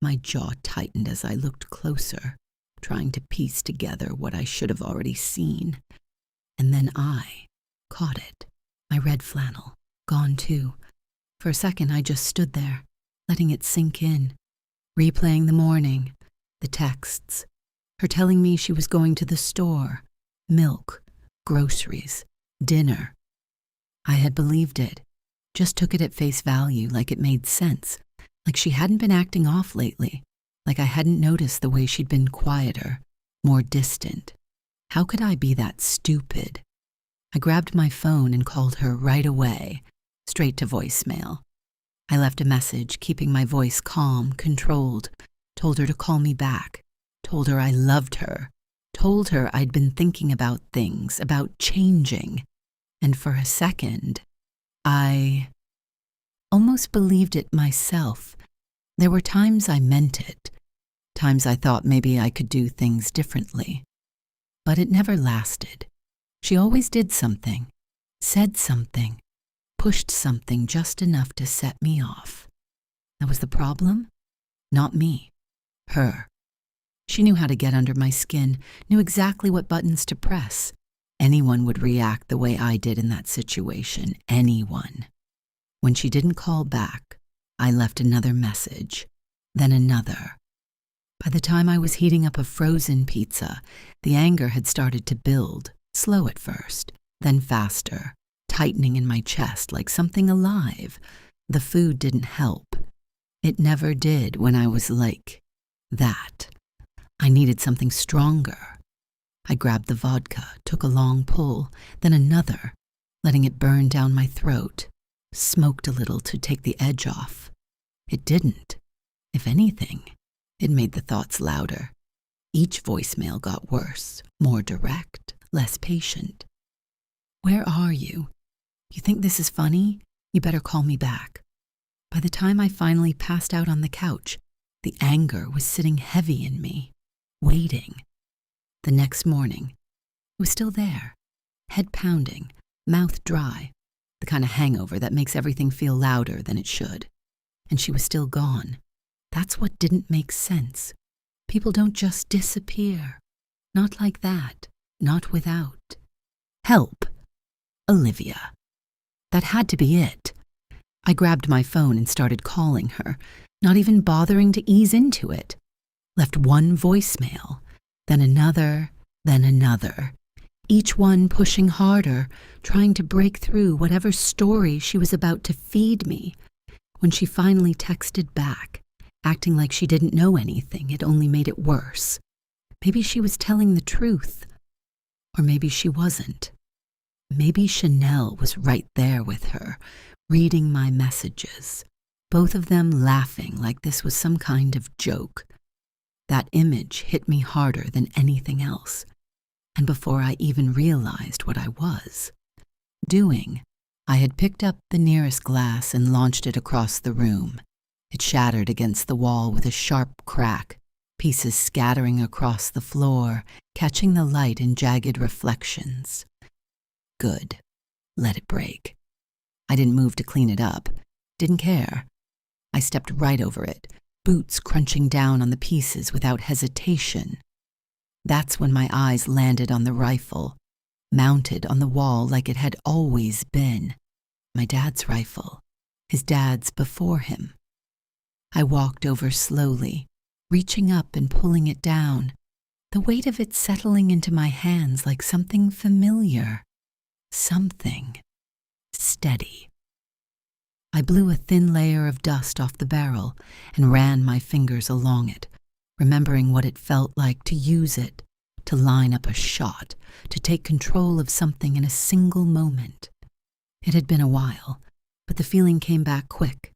My jaw tightened as I looked closer, trying to piece together what I should have already seen. And then I caught it, my red flannel, gone too. For a second I just stood there, letting it sink in, replaying the morning, the texts, her telling me she was going to the store, milk, groceries, dinner. I had believed it, just took it at face value like it made sense, like she hadn't been acting off lately, like I hadn't noticed the way she'd been quieter, more distant. How could I be that stupid? I grabbed my phone and called her right away, straight to voicemail. I left a message, keeping my voice calm, controlled, told her to call me back, told her I loved her, told her I'd been thinking about things, about changing. And for a second, I almost believed it myself. There were times I meant it, times I thought maybe I could do things differently. But it never lasted. She always did something, said something, pushed something just enough to set me off. That was the problem? Not me. Her. She knew how to get under my skin, knew exactly what buttons to press. Anyone would react the way I did in that situation. Anyone. When she didn't call back, I left another message, then another. By the time I was heating up a frozen pizza, the anger had started to build, slow at first, then faster, tightening in my chest like something alive. The food didn't help. It never did when I was like that. I needed something stronger. I grabbed the vodka, took a long pull, then another, letting it burn down my throat, smoked a little to take the edge off. It didn't. If anything, it made the thoughts louder. Each voicemail got worse, more direct, less patient. Where are you? You think this is funny? You better call me back. By the time I finally passed out on the couch, the anger was sitting heavy in me, waiting. The next morning, it was still there, head pounding, mouth dry, the kind of hangover that makes everything feel louder than it should. And she was still gone. That's what didn't make sense. People don't just disappear. Not like that. Not without. Help. Olivia. That had to be it. I grabbed my phone and started calling her, not even bothering to ease into it. Left one voicemail, then another, each one pushing harder, trying to break through whatever story she was about to feed me. When she finally texted back, acting like she didn't know anything, it only made it worse. Maybe she was telling the truth. Or maybe she wasn't. Maybe Chanelle was right there with her, reading my messages, both of them laughing like this was some kind of joke. That image hit me harder than anything else, and before I even realized what I was doing, I had picked up the nearest glass and launched it across the room. It shattered against the wall with a sharp crack, pieces scattering across the floor, catching the light in jagged reflections. Good. Let it break. I didn't move to clean it up. Didn't care. I stepped right over it, boots crunching down on the pieces without hesitation. That's when my eyes landed on the rifle, mounted on the wall like it had always been. My dad's rifle, his dad's before him. I walked over slowly, reaching up and pulling it down, the weight of it settling into my hands like something familiar, something steady. I blew a thin layer of dust off the barrel and ran my fingers along it, remembering what it felt like to use it, to line up a shot, to take control of something in a single moment. It had been a while, but the feeling came back quick.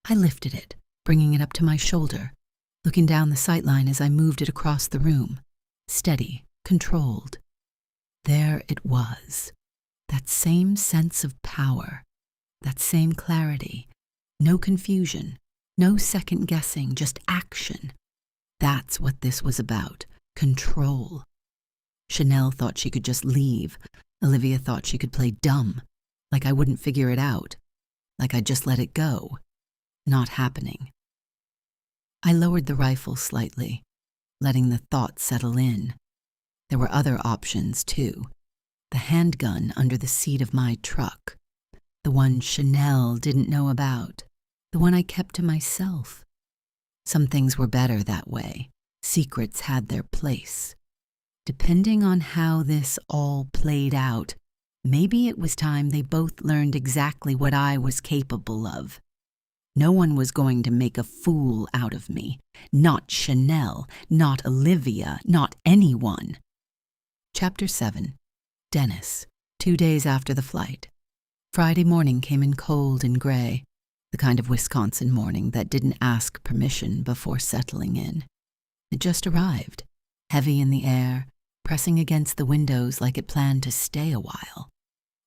I lifted it, bringing it up to my shoulder, looking down the sightline as I moved it across the room, steady, controlled. There it was, that same sense of power, that same clarity, no confusion, no second guessing, just action. That's what this was about, control. Chanelle thought she could just leave. Olivia thought she could play dumb, like I wouldn't figure it out, like I'd just let it go. Not happening. I lowered the rifle slightly, letting the thought settle in. There were other options, too. The handgun under the seat of my truck. The one Chanelle didn't know about. The one I kept to myself. Some things were better that way. Secrets had their place. Depending on how this all played out, maybe it was time they both learned exactly what I was capable of. No one was going to make a fool out of me. Not Chanelle, not Olivia, not anyone. Chapter 7. Dennis. 2 days after the flight. Friday morning came in cold and gray, the kind of Wisconsin morning that didn't ask permission before settling in. It just arrived, heavy in the air, pressing against the windows like it planned to stay a while.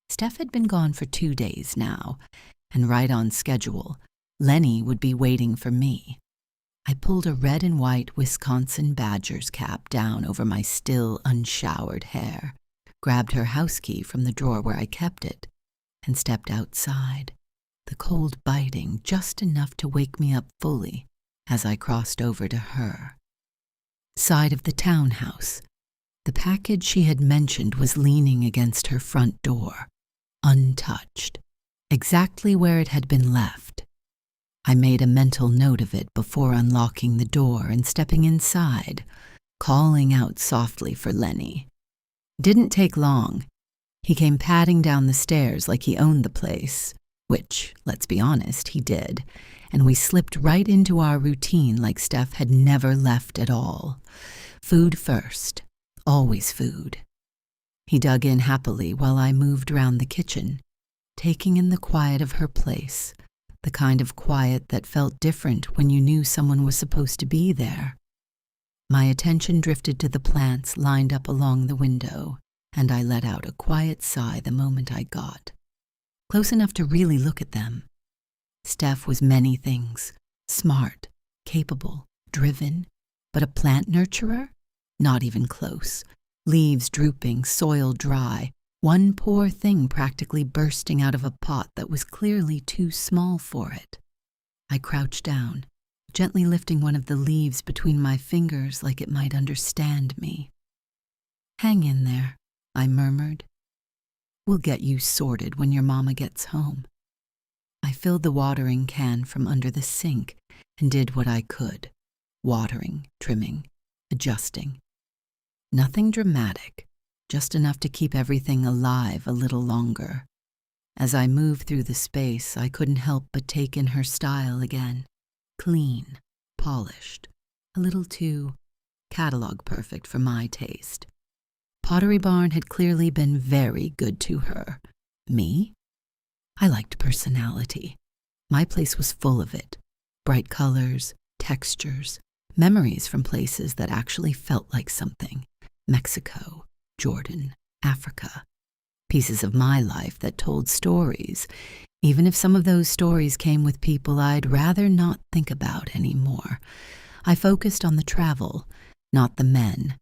Steph had been gone for 2 days now, and right on schedule. Lenny would be waiting for me. I pulled a red and white Wisconsin Badgers cap down over my still unshowered hair, grabbed her house key from the drawer where I kept it, and stepped outside, the cold biting just enough to wake me up fully as I crossed over to her. Side of the townhouse. The package she had mentioned was leaning against her front door, untouched, exactly where it had been left. I made a mental note of it before unlocking the door and stepping inside, calling out softly for Lenny. Didn't take long. He came padding down the stairs like he owned the place, which, let's be honest, he did, and we slipped right into our routine like Steph had never left at all. Food first, always food. He dug in happily while I moved around the kitchen, taking in the quiet of her place, the kind of quiet that felt different when you knew someone was supposed to be there. My attention drifted to the plants lined up along the window, and I let out a quiet sigh the moment I got close enough to really look at them. Steph was many things: smart, capable, driven, but a plant nurturer? Not even close. Leaves drooping, soil dry, one poor thing practically bursting out of a pot that was clearly too small for it. I crouched down, gently lifting one of the leaves between my fingers like it might understand me. "Hang in there," I murmured. "We'll get you sorted when your mama gets home." I filled the watering can from under the sink and did what I could, watering, trimming, adjusting. Nothing dramatic, just enough to keep everything alive a little longer. As I moved through the space, I couldn't help but take in her style again. Clean, polished, a little too catalog perfect for my taste. Pottery Barn had clearly been very good to her. Me? I liked personality. My place was full of it. Bright colors, textures, memories from places that actually felt like something. Mexico, Jordan, Africa. Pieces of my life that told stories, even if some of those stories came with people I'd rather not think about anymore. I focused on the travel, not the men.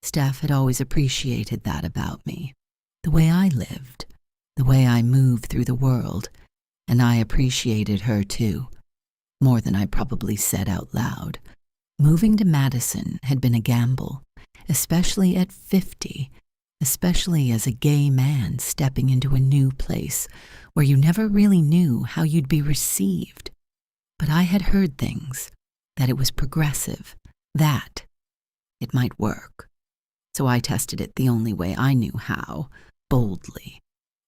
Steph had always appreciated that about me. The way I lived, the way I moved through the world, and I appreciated her too, more than I probably said out loud. Moving to Madison had been a gamble, especially at 50, especially as a gay man stepping into a new place where you never really knew how you'd be received. But I had heard things, that it was progressive, that it might work. So I tested it the only way I knew how, boldly.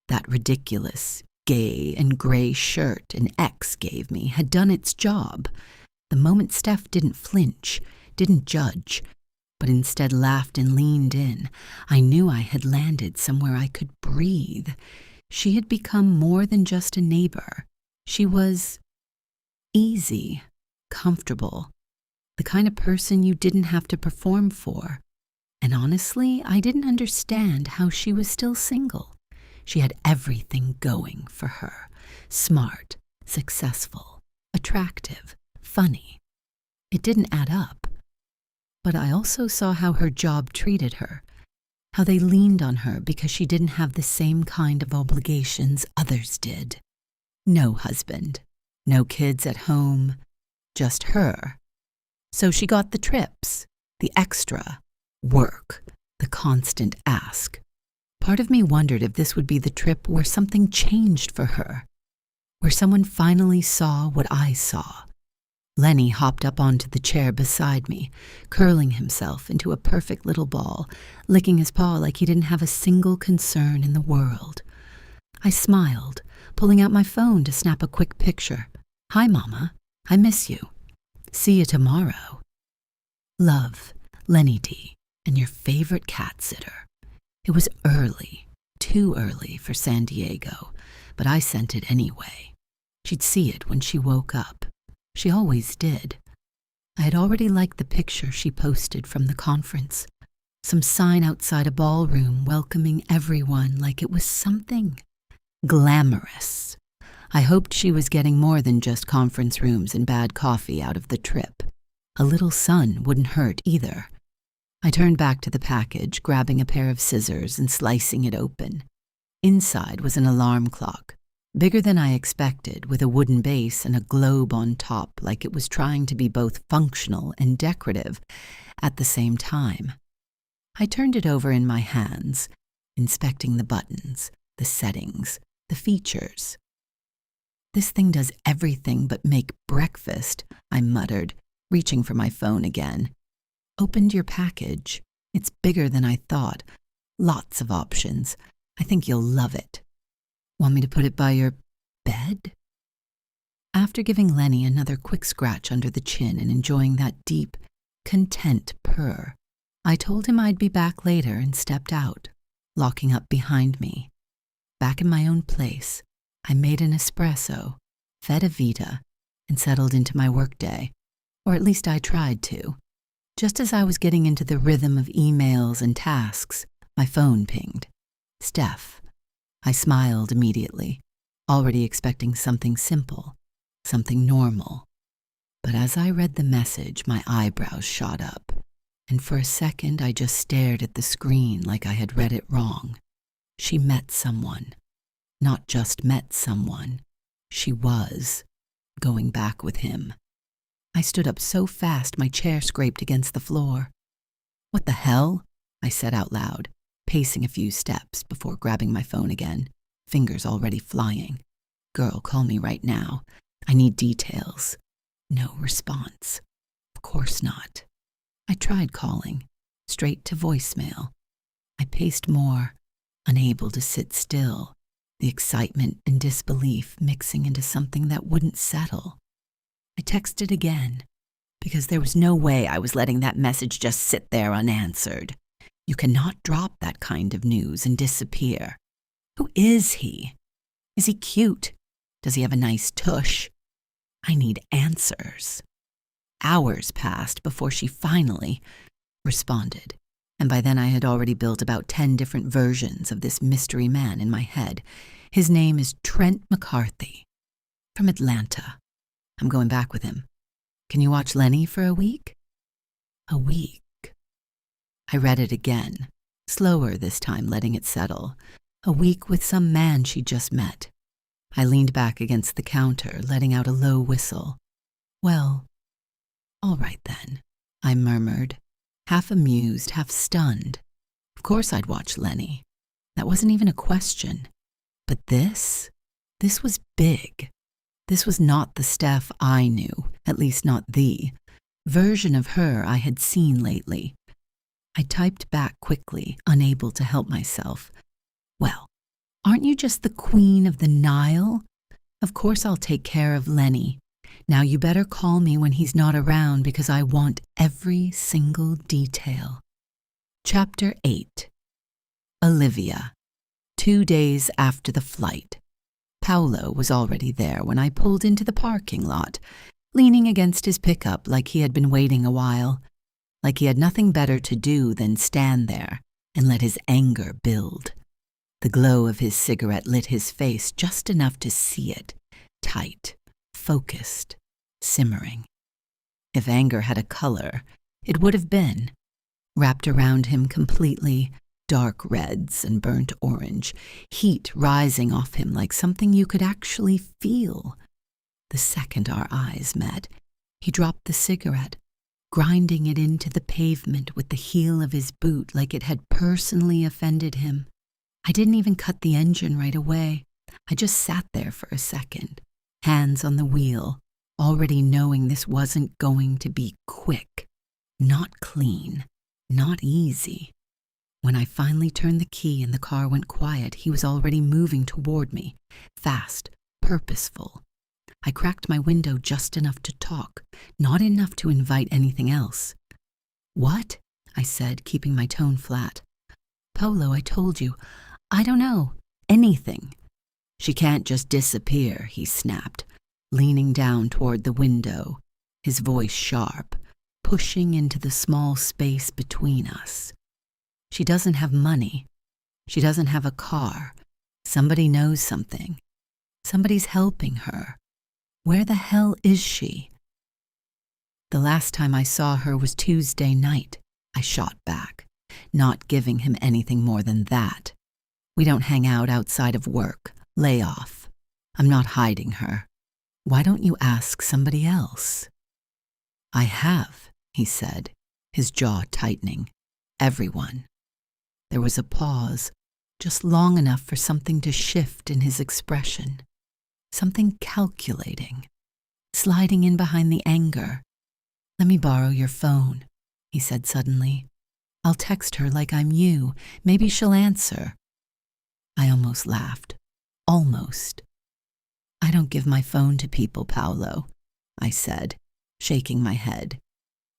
That ridiculous, gay and gray shirt an ex gave me had done its job. The moment Steph didn't flinch, didn't judge, but instead laughed and leaned in, I knew I had landed somewhere I could breathe. She had become more than just a neighbor. She was easy, comfortable, the kind of person you didn't have to perform for. And honestly, I didn't understand how she was still single. She had everything going for her. Smart, successful, attractive, funny. It didn't add up. But I also saw how her job treated her, how they leaned on her because she didn't have the same kind of obligations others did. No husband, no kids at home, just her. So she got the trips, the extra, work, the constant ask. Part of me wondered if this would be the trip where something changed for her, where someone finally saw what I saw. Lenny hopped up onto the chair beside me, curling himself into a perfect little ball, licking his paw like he didn't have a single concern in the world. I smiled, pulling out my phone to snap a quick picture. "Hi, Mama. I miss you. See you tomorrow. Love, Lenny D, and your favorite cat sitter." It was early, too early for San Diego, but I sent it anyway. She'd see it when she woke up. She always did. I had already liked the picture she posted from the conference. Some sign outside a ballroom welcoming everyone like it was something glamorous. I hoped she was getting more than just conference rooms and bad coffee out of the trip. A little sun wouldn't hurt either. I turned back to the package, grabbing a pair of scissors and slicing it open. Inside was an alarm clock, bigger than I expected, with a wooden base and a globe on top, like it was trying to be both functional and decorative at the same time. I turned it over in my hands, inspecting the buttons, the settings, the features. "This thing does everything but make breakfast," I muttered, reaching for my phone again. "Opened your package. It's bigger than I thought. Lots of options. I think you'll love it. Want me to put it by your bed?" After giving Lenny another quick scratch under the chin and enjoying that deep, content purr, I told him I'd be back later and stepped out, locking up behind me. Back in my own place, I made an espresso, fed Evita, and settled into my workday, or at least I tried to. Just as I was getting into the rhythm of emails and tasks, my phone pinged. Steph. I smiled immediately, already expecting something simple, something normal. But as I read the message, my eyebrows shot up, and for a second I just stared at the screen like I had read it wrong. She met someone. Not just met someone. She was going back with him. I stood up so fast my chair scraped against the floor. "What the hell?" I said out loud, pacing a few steps before grabbing my phone again, fingers already flying. "Girl, call me right now. I need details." No response. Of course not. I tried calling, straight to voicemail. I paced more, unable to sit still, the excitement and disbelief mixing into something that wouldn't settle. I texted again, because there was no way I was letting that message just sit there unanswered. You cannot drop that kind of news and disappear. Who is he? Is he cute? Does he have a nice tush? I need answers. Hours passed before she finally responded, and by then I had already built about 10 different versions of this mystery man in my head. His name is Trent McCarthy, from Atlanta. I'm going back with him. Can you watch Lenny for a week? A week. I read it again, slower this time, letting it settle. A week with some man she just met. I leaned back against the counter, letting out a low whistle. "Well, all right then," I murmured, half amused, half stunned. Of course I'd watch Lenny. That wasn't even a question. But this was big. This was not the Steph I knew, at least not the version of her I had seen lately. I typed back quickly, unable to help myself. "Well, aren't you just the queen of the Nile? Of course I'll take care of Lenny. Now you better call me when he's not around because I want every single detail." Chapter 8. Olivia. 2 days after the flight. Paolo was already there when I pulled into the parking lot, leaning against his pickup like he had been waiting a while, like he had nothing better to do than stand there and let his anger build. The glow of his cigarette lit his face just enough to see it, tight, focused, simmering. If anger had a color, it would have been. Wrapped around him completely, dark reds and burnt orange, heat rising off him like something you could actually feel. The second our eyes met, he dropped the cigarette, grinding it into the pavement with the heel of his boot like it had personally offended him. I didn't even cut the engine right away. I just sat there for a second, hands on the wheel, already knowing this wasn't going to be quick, not clean, not easy. When I finally turned the key and the car went quiet, he was already moving toward me, fast, purposeful. I cracked my window just enough to talk, not enough to invite anything else. "What?" I said, keeping my tone flat. "Polo, I told you. I don't know. Anything." "She can't just disappear," he snapped, leaning down toward the window, his voice sharp, pushing into the small space between us. "She doesn't have money. She doesn't have a car. Somebody knows something. Somebody's helping her. Where the hell is she? The last time I saw her was Tuesday night, I shot back, not giving him anything more than that. We don't hang out outside of work. Lay off. I'm not hiding her. Why don't you ask somebody else? I have, he said, his jaw tightening. Everyone. There was a pause, just long enough for something to shift in his expression. Something calculating, sliding in behind the anger. Let me borrow your phone, he said suddenly. I'll text her like I'm you. Maybe she'll answer. I almost laughed. Almost. I don't give my phone to people, Paolo, I said, shaking my head.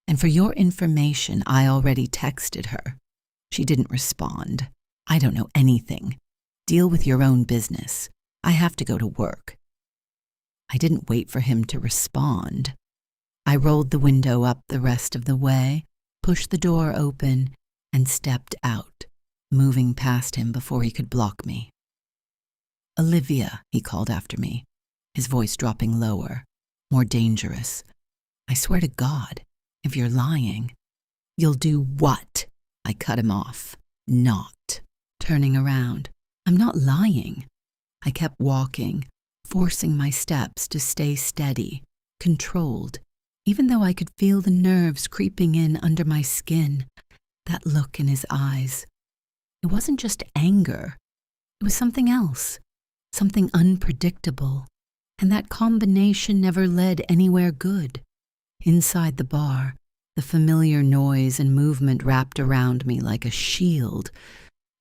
And for your information, I already texted her. She didn't respond. I don't know anything. Deal with your own business. I have to go to work. I didn't wait for him to respond. I rolled the window up the rest of the way, pushed the door open, and stepped out, moving past him before he could block me. Olivia, he called after me, his voice dropping lower, more dangerous. I swear to God, if you're lying, you'll do what? I cut him off. Not. Turning around. I'm not lying. I kept walking, forcing my steps to stay steady, controlled, even though I could feel the nerves creeping in under my skin, that look in his eyes. It wasn't just anger. It was something else, something unpredictable, and that combination never led anywhere good. Inside the bar, the familiar noise and movement wrapped around me like a shield,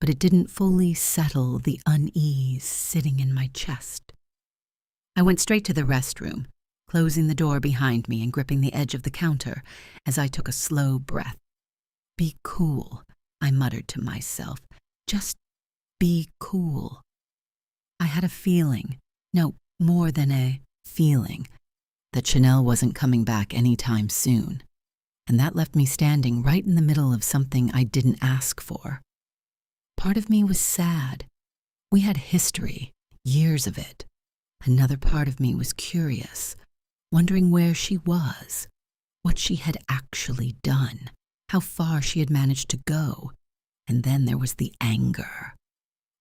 but it didn't fully settle the unease sitting in my chest. I went straight to the restroom, closing the door behind me and gripping the edge of the counter as I took a slow breath. Be cool, I muttered to myself. Just be cool. I had a feeling, no, more than a feeling, that Chanelle wasn't coming back anytime soon, and that left me standing right in the middle of something I didn't ask for. Part of me was sad. We had history, years of it. Another part of me was curious, wondering where she was, what she had actually done, how far she had managed to go. And then there was the anger,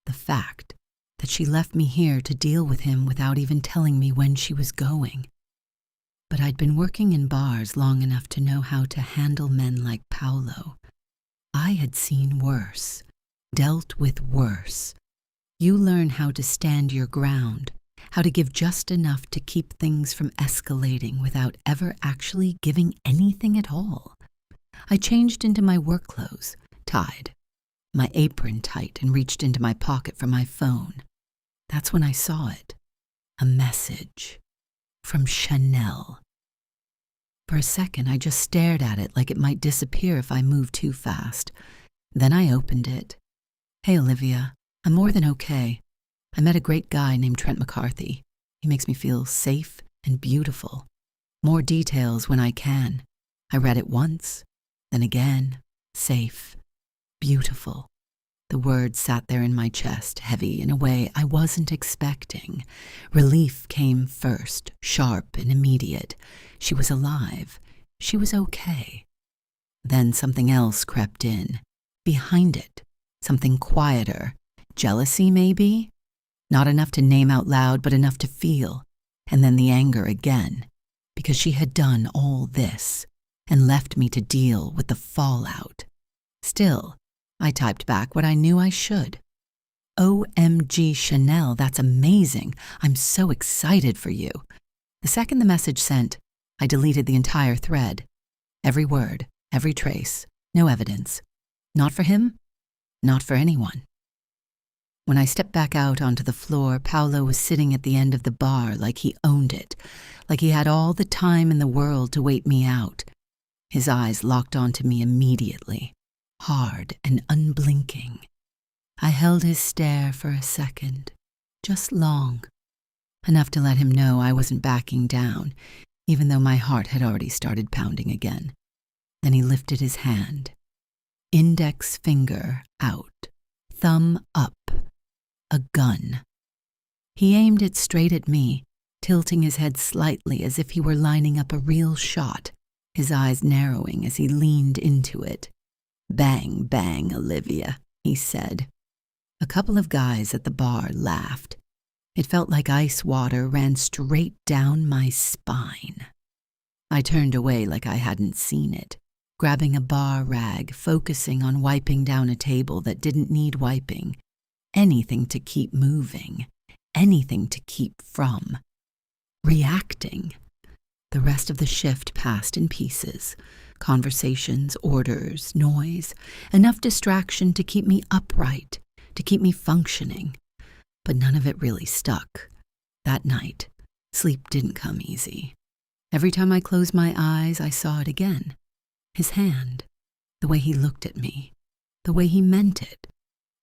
the fact that she left me here to deal with him without even telling me when she was going. But I'd been working in bars long enough to know how to handle men like Paolo. I had seen worse, dealt with worse. You learn how to stand your ground, how to give just enough to keep things from escalating without ever actually giving anything at all. I changed into my work clothes, tied, my apron tight, and reached into my pocket for my phone. That's when I saw it. A message. From Chanelle. For a second, I just stared at it like it might disappear if I moved too fast. Then I opened it. Hey, Olivia. I'm more than okay. I met a great guy named Trent McCarthy. He makes me feel safe and beautiful. More details when I can. I read it once, then again. Safe. Beautiful. The words sat there in my chest, heavy in a way I wasn't expecting. Relief came first, sharp and immediate. She was alive. She was okay. Then something else crept in. Behind it, something quieter. Jealousy, maybe? Not enough to name out loud, but enough to feel. And then the anger again, because she had done all this and left me to deal with the fallout. Still, I typed back what I knew I should. OMG, Chanelle, that's amazing. I'm so excited for you. The second the message sent, I deleted the entire thread. Every word, every trace, no evidence. Not for him, not for anyone. When I stepped back out onto the floor, Paolo was sitting at the end of the bar like he owned it, like he had all the time in the world to wait me out. His eyes locked onto me immediately. Hard and unblinking. I held his stare for a second, just long, enough to let him know I wasn't backing down, even though my heart had already started pounding again. Then he lifted his hand, index finger out, thumb up, a gun. He aimed it straight at me, tilting his head slightly as if he were lining up a real shot, his eyes narrowing as he leaned into it. "Bang, bang, Olivia," he said. A couple of guys at the bar laughed. It felt like ice water ran straight down my spine. I turned away like I hadn't seen it, grabbing a bar rag, focusing on wiping down a table that didn't need wiping. Anything to keep moving, anything to keep from reacting. The rest of the shift passed in pieces. Conversations, orders, noise, enough distraction to keep me upright, to keep me functioning. But none of it really stuck. That night, sleep didn't come easy. Every time I closed my eyes, I saw it again. His hand, the way he looked at me, the way he meant it,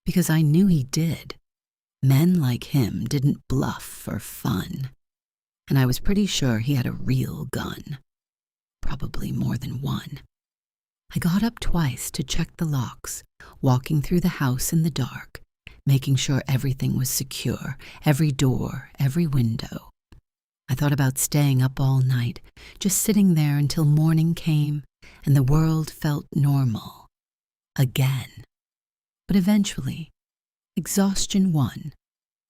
because I knew he did. Men like him didn't bluff for fun. And I was pretty sure he had a real gun. Probably more than one. I got up twice to check the locks, walking through the house in the dark, making sure everything was secure, every door, every window. I thought about staying up all night, just sitting there until morning came and the world felt normal. Again. But eventually, exhaustion won.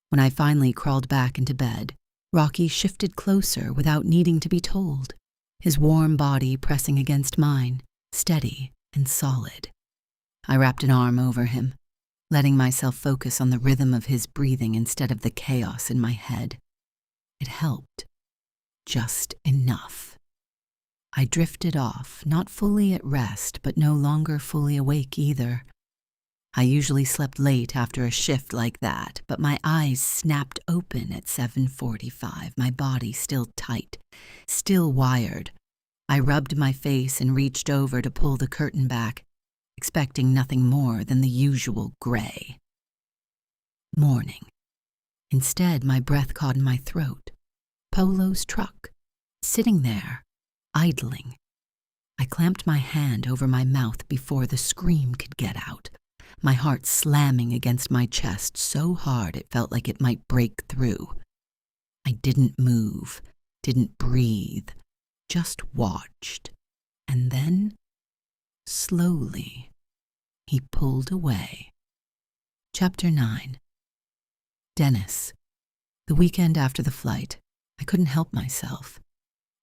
When I finally crawled back into bed, Rocky shifted closer without needing to be told, his warm body pressing against mine, steady and solid. I wrapped an arm over him, letting myself focus on the rhythm of his breathing instead of the chaos in my head. It helped. Just enough. I drifted off, not fully at rest, but no longer fully awake either. I usually slept late after a shift like that, but my eyes snapped open at 7:45, my body still tight, still wired. I rubbed my face and reached over to pull the curtain back, expecting nothing more than the usual gray. Morning. Instead, my breath caught in my throat. Polo's truck, sitting there, idling. I clamped my hand over my mouth before the scream could get out, my heart slamming against my chest so hard it felt like it might break through. I didn't move, didn't breathe, just watched. And then, slowly, he pulled away. Chapter 9. Dennis. The weekend after the flight, I couldn't help myself.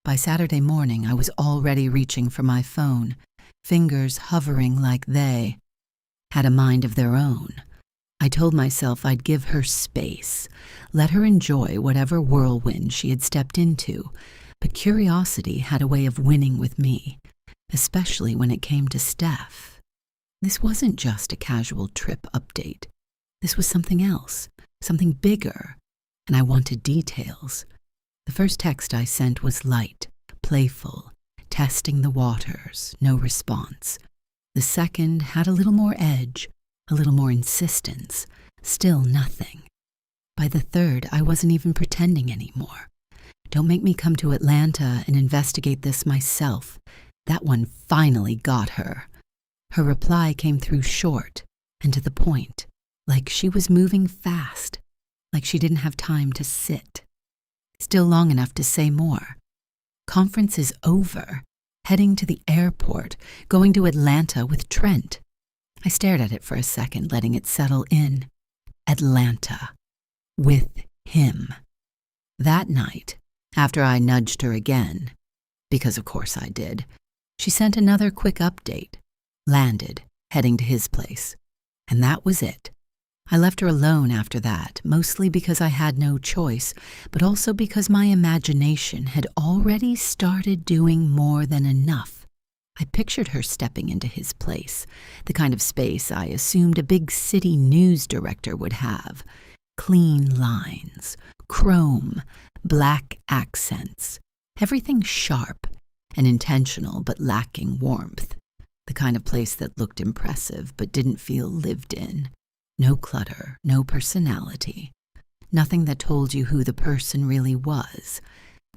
By Saturday morning, I was already reaching for my phone, fingers hovering like they had a mind of their own. I told myself I'd give her space, let her enjoy whatever whirlwind she had stepped into, but curiosity had a way of winning with me, especially when it came to Steph. This wasn't just a casual trip update. This was something else, something bigger, and I wanted details. The first text I sent was light, playful, testing the waters, no response. The second had a little more edge, a little more insistence, still nothing. By the third, I wasn't even pretending anymore. Don't make me come to Atlanta and investigate this myself. That one finally got her. Her reply came through short and to the point, like she was moving fast, like she didn't have time to sit. Still long enough to say more. Conference is over. Heading to the airport, going to Atlanta with Trent. I stared at it for a second, letting it settle in. Atlanta. With him. That night, after I nudged her again, because of course I did, she sent another quick update. Landed, heading to his place. And that was it. I left her alone after that, mostly because I had no choice, but also because my imagination had already started doing more than enough. I pictured her stepping into his place, the kind of space I assumed a big city news director would have. Clean lines, chrome, black accents, everything sharp and intentional but lacking warmth. The kind of place that looked impressive but didn't feel lived in. No clutter, no personality. Nothing that told you who the person really was.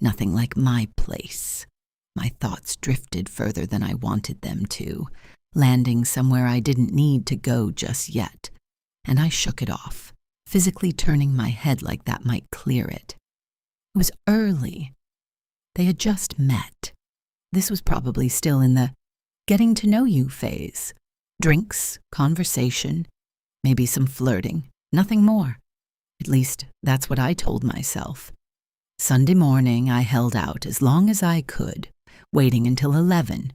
Nothing like my place. My thoughts drifted further than I wanted them to, landing somewhere I didn't need to go just yet. And I shook it off, physically turning my head like that might clear it. It was early. They had just met. This was probably still in the getting to know you phase. Drinks, conversation, maybe some flirting, nothing more. At least that's what I told myself. Sunday morning, I held out as long as I could, waiting until 11,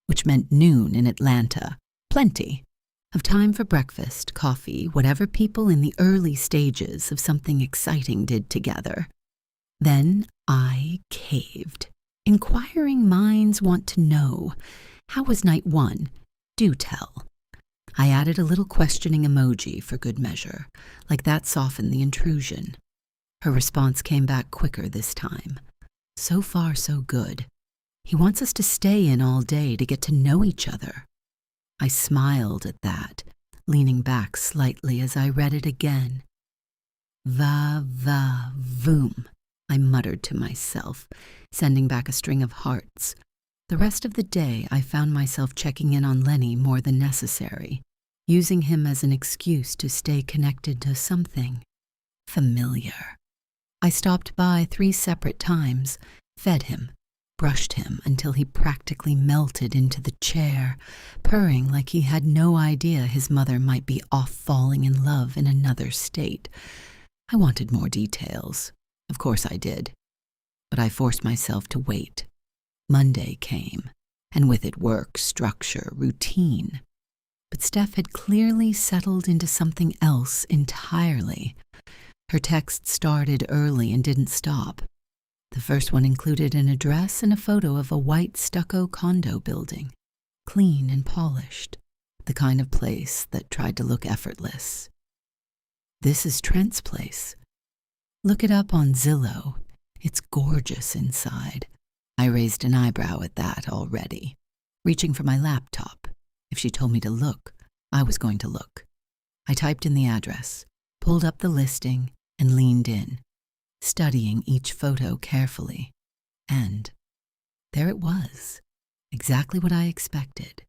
which meant noon in Atlanta. Plenty of time for breakfast, coffee, whatever people in the early stages of something exciting did together. Then I caved. Inquiring minds want to know. How was night 1? Do tell. I added a little questioning emoji for good measure, like that softened the intrusion. Her response came back quicker this time. So far, so good. He wants us to stay in all day to get to know each other. I smiled at that, leaning back slightly as I read it again. Va-va-voom, I muttered to myself, sending back a string of hearts. The rest of the day, I found myself checking in on Lenny more than necessary, using him as an excuse to stay connected to something familiar. I stopped by 3 separate times, fed him, brushed him until he practically melted into the chair, purring like he had no idea his mother might be off falling in love in another state. I wanted more details. Of course I did. But I forced myself to wait. Monday came, and with it work, structure, routine. But Steph had clearly settled into something else entirely. Her text started early and didn't stop. The first one included an address and a photo of a white stucco condo building, clean and polished, the kind of place that tried to look effortless. This is Trent's place. Look it up on Zillow. It's gorgeous inside. I raised an eyebrow at that already, reaching for my laptop. If she told me to look, I was going to look. I typed in the address, pulled up the listing, and leaned in, studying each photo carefully. And there it was, exactly what I expected.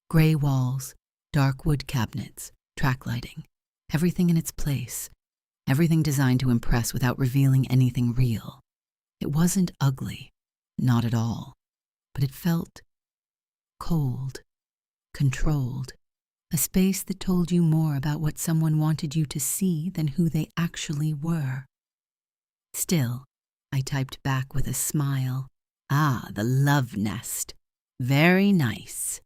Gray walls, dark wood cabinets, track lighting, everything in its place, everything designed to impress without revealing anything real. It wasn't ugly, not at all, but it felt cold, controlled, a space that told you more about what someone wanted you to see than who they actually were. Still, I typed back with a smile. Ah, the love nest. Very nice.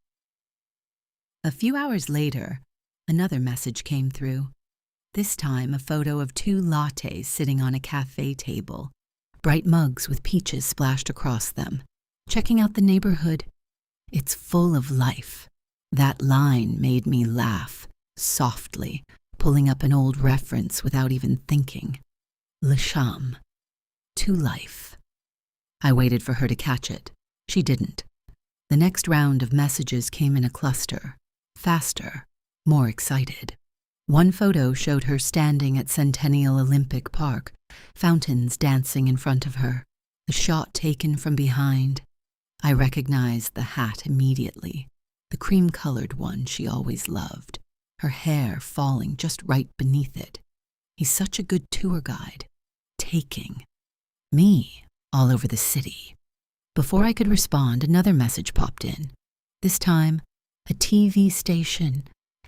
A few hours later, another message came through. This time a photo of 2 lattes sitting on a cafe table, bright mugs with peaches splashed across them. Checking out the neighborhood. It's full of life. That line made me laugh, softly, pulling up an old reference without even thinking. Le Cham. To life. I waited for her to catch it. She didn't. The next round of messages came in a cluster, faster, more excited. One photo showed her standing at Centennial Olympic Park, fountains dancing in front of her, the shot taken from behind. I recognized the hat immediately, the cream-colored one she always loved, her hair falling just right beneath it. He's such a good tour guide. Taking. Me, all over the city. Before I could respond, another message popped in. This time, a TV station,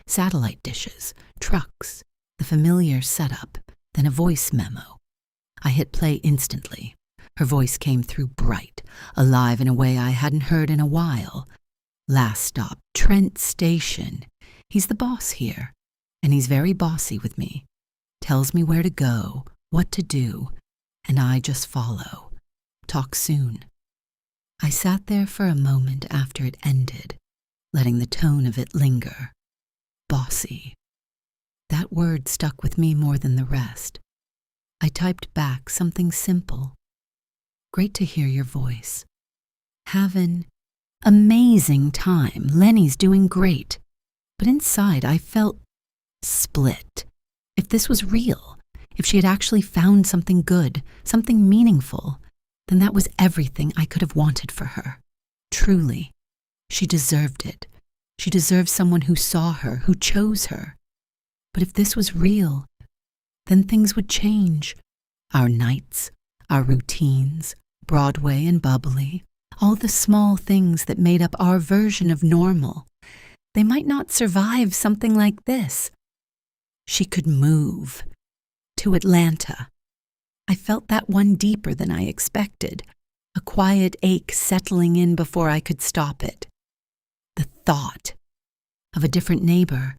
satellite dishes, trucks, the familiar setup, then a voice memo. I hit play instantly. Her voice came through bright, alive in a way I hadn't heard in a while. Last stop, Trent Station. He's the boss here, and he's very bossy with me. Tells me where to go, what to do, and I just follow. Talk soon. I sat there for a moment after it ended, letting the tone of it linger. Bossy. That word stuck with me more than the rest. I typed back something simple. Great to hear your voice. Have an amazing time. Lenny's doing great. But inside I felt split. If this was real, if she had actually found something good, something meaningful, then that was everything I could have wanted for her. Truly. She deserved it. She deserved someone who saw her, who chose her. But if this was real, then things would change. Our nights, our routines, Broadway and bubbly, all the small things that made up our version of normal. They might not survive something like this. She could move to Atlanta. I felt that one deeper than I expected, a quiet ache settling in before I could stop it. The thought of a different neighbor,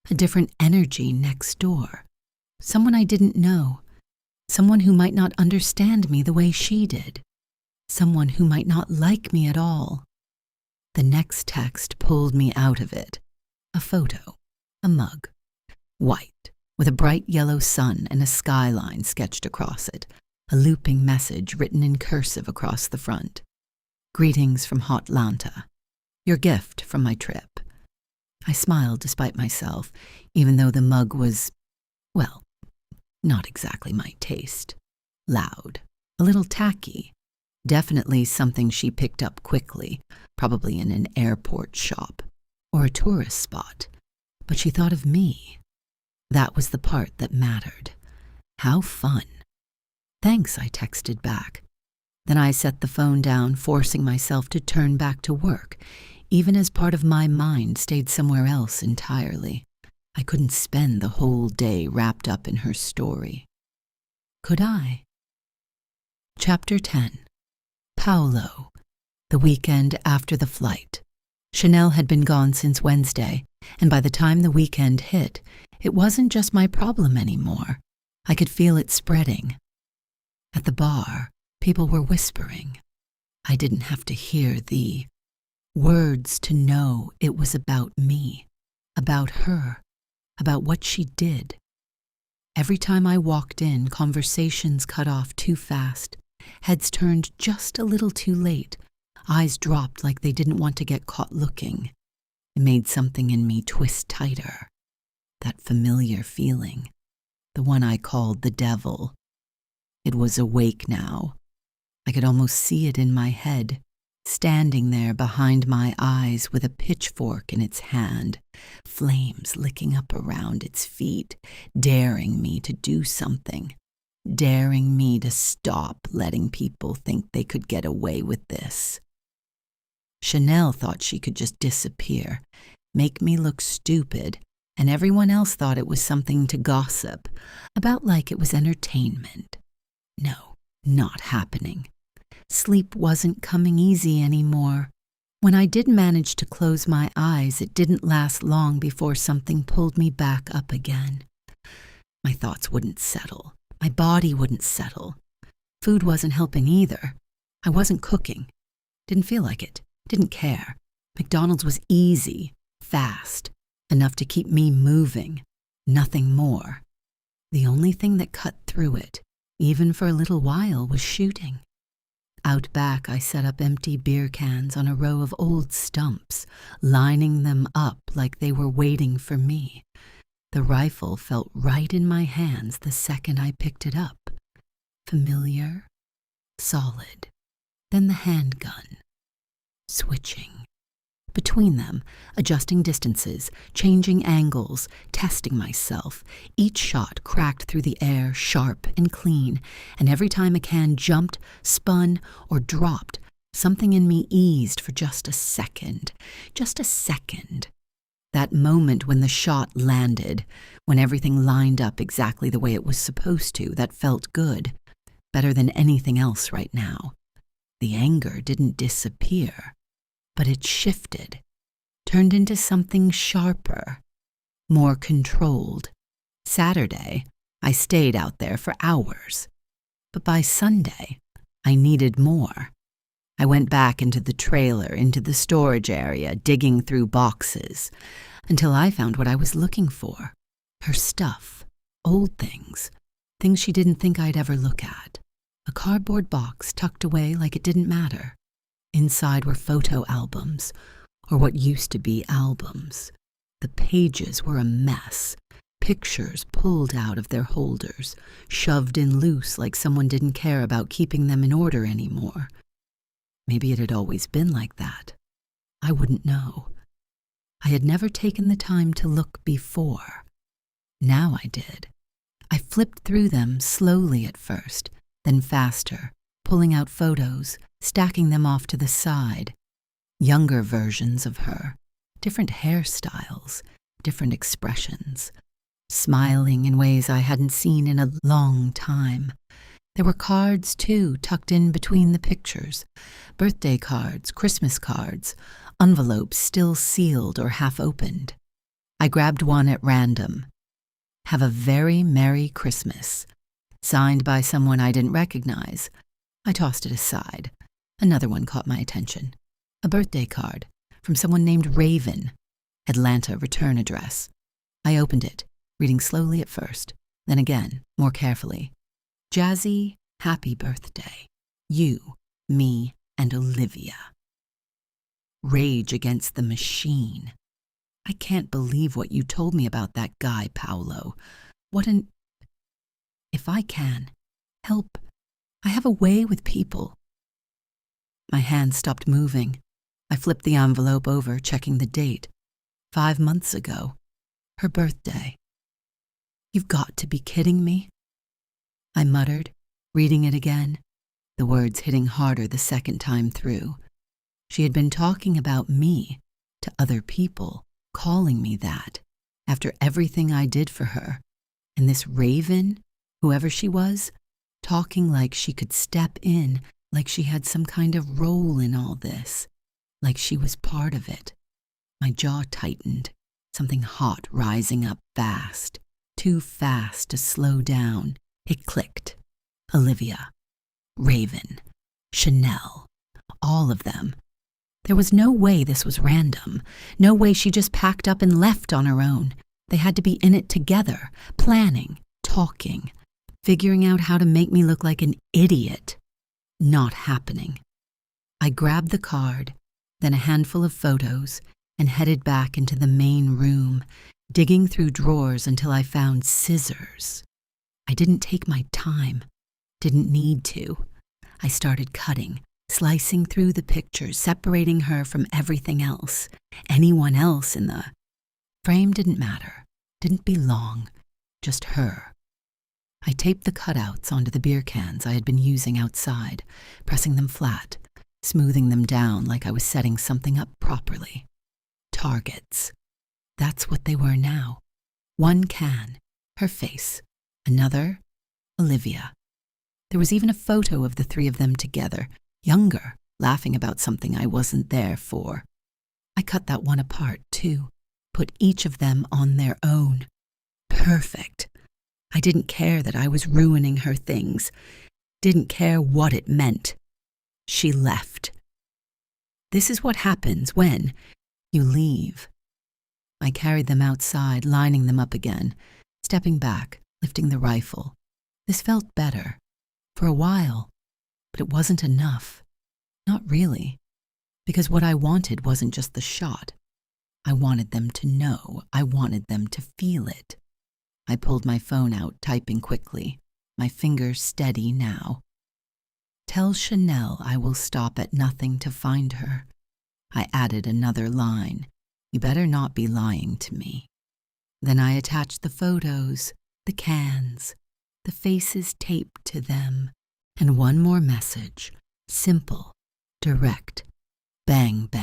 a different energy next door, someone I didn't know, someone who might not understand me the way she did, someone who might not like me at all. The next text pulled me out of it. A photo, a mug, white, with a bright yellow sun and a skyline sketched across it, a looping message written in cursive across the front. Greetings from Hotlanta. Your gift from my trip. I smiled despite myself, even though the mug was, well, not exactly my taste. Loud, a little tacky. Definitely something she picked up quickly, probably in an airport shop or a tourist spot. But she thought of me. That was the part that mattered. How fun. Thanks, I texted back. Then I set the phone down, forcing myself to turn back to work, even as part of my mind stayed somewhere else entirely. I couldn't spend the whole day wrapped up in her story. Could I? Chapter 10. Paolo. The weekend after the flight. Chanelle had been gone since Wednesday, and by the time the weekend hit, it wasn't just my problem anymore. I could feel it spreading. At the bar, people were whispering. I didn't have to hear the words to know it was about me, about her, about what she did. Every time I walked in, conversations cut off too fast, heads turned just a little too late, eyes dropped like they didn't want to get caught looking. It made something in me twist tighter. That familiar feeling, the one I called the devil. It was awake now. I could almost see it in my head, standing there behind my eyes with a pitchfork in its hand, flames licking up around its feet, daring me to do something, daring me to stop letting people think they could get away with this. Chanelle thought she could just disappear, make me look stupid, and everyone else thought it was something to gossip about, like it was entertainment. No, not happening. Sleep wasn't coming easy anymore. When I did manage to close my eyes, it didn't last long before something pulled me back up again. My thoughts wouldn't settle. My body wouldn't settle. Food wasn't helping either. I wasn't cooking. Didn't feel like it. Didn't care. McDonald's was easy, fast, enough to keep me moving. Nothing more. The only thing that cut through it, even for a little while, was shooting. Out back, I set up empty beer cans on a row of old stumps, lining them up like they were waiting for me. The rifle felt right in my hands the second I picked it up. Familiar, solid. Then the handgun. Switching. Between them, adjusting distances, changing angles, testing myself. Each shot cracked through the air, sharp and clean, and every time a can jumped, spun, or dropped, something in me eased for just a second. Just a second. That moment when the shot landed, when everything lined up exactly the way it was supposed to, that felt good. Better than anything else right now. The anger didn't disappear. But it shifted, turned into something sharper, more controlled. Saturday, I stayed out there for hours. But by Sunday, I needed more. I went back into the trailer, into the storage area, digging through boxes, until I found what I was looking for. Her stuff, old things, things she didn't think I'd ever look at. A cardboard box tucked away like it didn't matter. Inside were photo albums, or what used to be albums. The pages were a mess, pictures pulled out of their holders, shoved in loose like someone didn't care about keeping them in order anymore. Maybe it had always been like that. I wouldn't know. I had never taken the time to look before. Now I did. I flipped through them slowly at first, then faster, pulling out photos, stacking them off to the side. Younger versions of her, different hairstyles, different expressions, smiling in ways I hadn't seen in a long time. There were cards, too, tucked in between the pictures. Birthday cards, Christmas cards, envelopes still sealed or half opened. I grabbed one at random. "Have a very Merry Christmas," signed by someone I didn't recognize. I tossed it aside. Another one caught my attention. A birthday card from someone named Raven. Atlanta return address. I opened it, reading slowly at first, then again, more carefully. "Jazzy, happy birthday. You, me, and Olivia." Rage against the machine. "I can't believe what you told me about that guy, Paolo. What an... If I can, help. I have a way with people." My hand stopped moving. I flipped the envelope over, checking the date. 5 months ago. Her birthday. "You've got to be kidding me," I muttered, reading it again, the words hitting harder the second time through. She had been talking about me to other people, calling me that, after everything I did for her. And this Raven, whoever she was, talking like she could step in, like she had some kind of role in all this, like she was part of it. My jaw tightened, something hot rising up fast, too fast to slow down. It clicked. Olivia, Raven, Chanelle, all of them. There was no way this was random, no way she just packed up and left on her own. They had to be in it together, planning, talking, figuring out how to make me look like an idiot. Not happening. I grabbed the card, then a handful of photos, and headed back into the main room, digging through drawers until I found scissors. I didn't take my time, didn't need to. I started cutting, slicing through the pictures, separating her from everything else. Anyone else in the frame didn't matter, didn't belong, just her. I taped the cutouts onto the beer cans I had been using outside, pressing them flat, smoothing them down like I was setting something up properly. Targets. That's what they were now. One can, her face. Another, Olivia. There was even a photo of the three of them together, younger, laughing about something I wasn't there for. I cut that one apart, too, put each of them on their own. Perfect. I didn't care that I was ruining her things, didn't care what it meant. She left. This is what happens when you leave. I carried them outside, lining them up again, stepping back, lifting the rifle. This felt better. For a while. But it wasn't enough. Not really. Because what I wanted wasn't just the shot. I wanted them to know. I wanted them to feel it. I pulled my phone out, typing quickly, my fingers steady now. "Tell Chanelle I will stop at nothing to find her." I added another line. "You better not be lying to me." Then I attached the photos, the cans, the faces taped to them, and one more message, simple, direct, bang, bang.